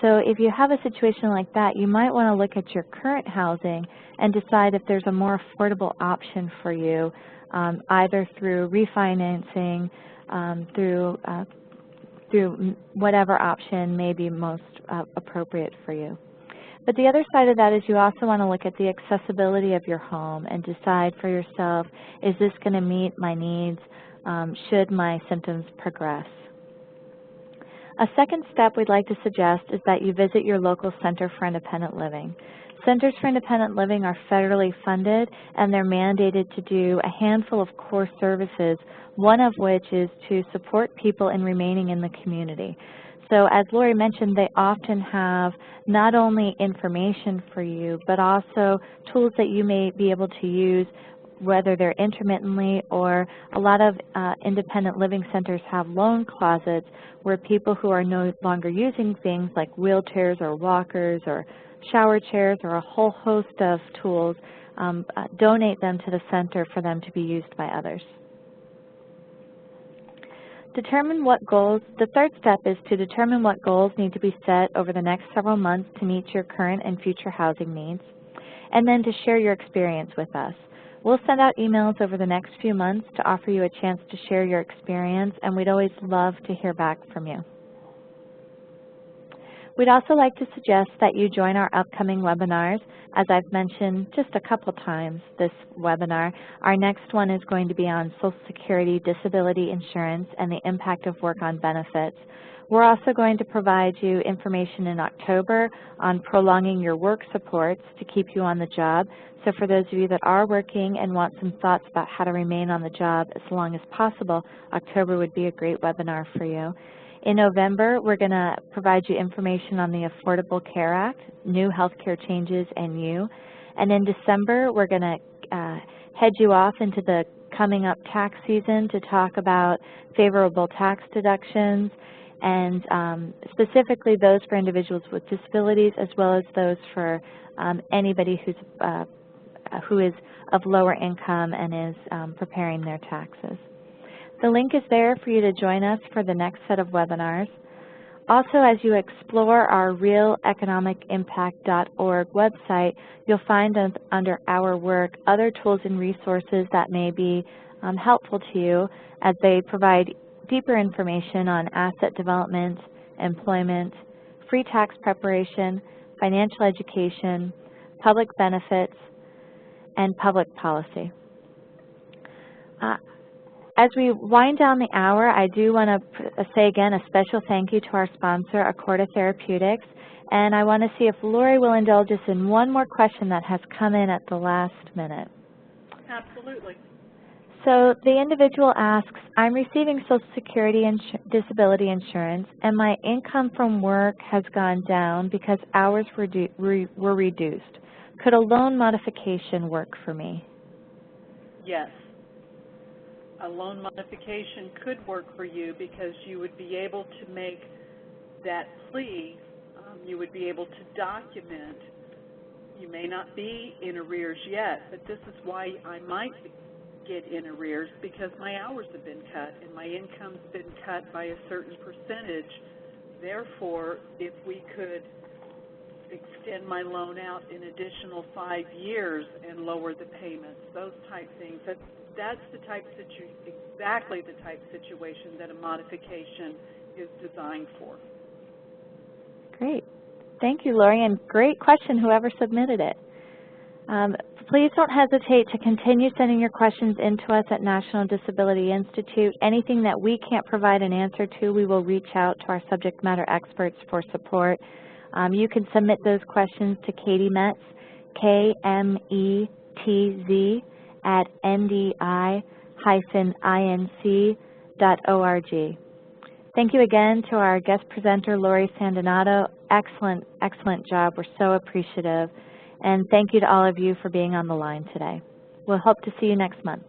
So if you have a situation like that, you might want to look at your current housing and decide if there's a more affordable option for you, either through refinancing, through whatever option may be most appropriate for you. But the other side of that is you also want to look at the accessibility of your home and decide for yourself, is this going to meet my needs should my symptoms progress? A second step we'd like to suggest is that you visit your local Center for Independent Living. Centers for Independent Living are federally funded, and they're mandated to do a handful of core services, one of which is to support people in remaining in the community. So as Lori mentioned, they often have not only information for you, but also tools that you may be able to use, whether they're intermittently, or a lot of independent living centers have loan closets where people who are no longer using things like wheelchairs or walkers or shower chairs or a whole host of tools, donate them to the center for them to be used by others. Determine what goals, the third step is to determine what goals need to be set over the next several months to meet your current and future housing needs, and then to share your experience with us. We'll send out emails over the next few months to offer you a chance to share your experience, and we'd always love to hear back from you. We'd also like to suggest that you join our upcoming webinars. As I've mentioned just a couple times this webinar, our next one is going to be on Social Security disability insurance and the impact of work on benefits. We're also going to provide you information in October on prolonging your work supports to keep you on the job. So for those of you that are working and want some thoughts about how to remain on the job as long as possible, October would be a great webinar for you. In November, we're going to provide you information on the Affordable Care Act, new health care changes, and you. And in December, we're going to head you off into the coming up tax season to talk about favorable tax deductions, and specifically those for individuals with disabilities, as well as those for anybody who is of lower income and is preparing their taxes. The link is there for you to join us for the next set of webinars. Also, as you explore our realeconomicimpact.org website, you'll find under Our Work other tools and resources that may be helpful to you, as they provide deeper information on asset development, employment, free tax preparation, financial education, public benefits, and public policy. As we wind down the hour, I do want to say again a special thank you to our sponsor, Accorda Therapeutics, and I want to see if Lori will indulge us in one more question that has come in at the last minute. Absolutely. So the individual asks, I'm receiving Social Security and disability insurance, and my income from work has gone down because hours were reduced. Could a loan modification work for me? Yes. A loan modification could work for you because you would be able to make that plea. You would be able to document. You may not be in arrears yet, but this is why I might get in arrears, because my hours have been cut and my income's been cut by a certain percentage. Therefore, if we could extend my loan out an additional 5 years and lower the payments, those type things, that's the type exactly the type situation that a modification is designed for. Great. Thank you, Lori, and great question, whoever submitted it. Please don't hesitate to continue sending your questions in to us at National Disability Institute. Anything that we can't provide an answer to, we will reach out to our subject matter experts for support. You can submit those questions to Katie Metz, KMETZ, at ndi-inc.org. Thank you again to our guest presenter, Lori Sandinato. Excellent, excellent job. We're so appreciative. And thank you to all of you for being on the line today. We'll hope to see you next month.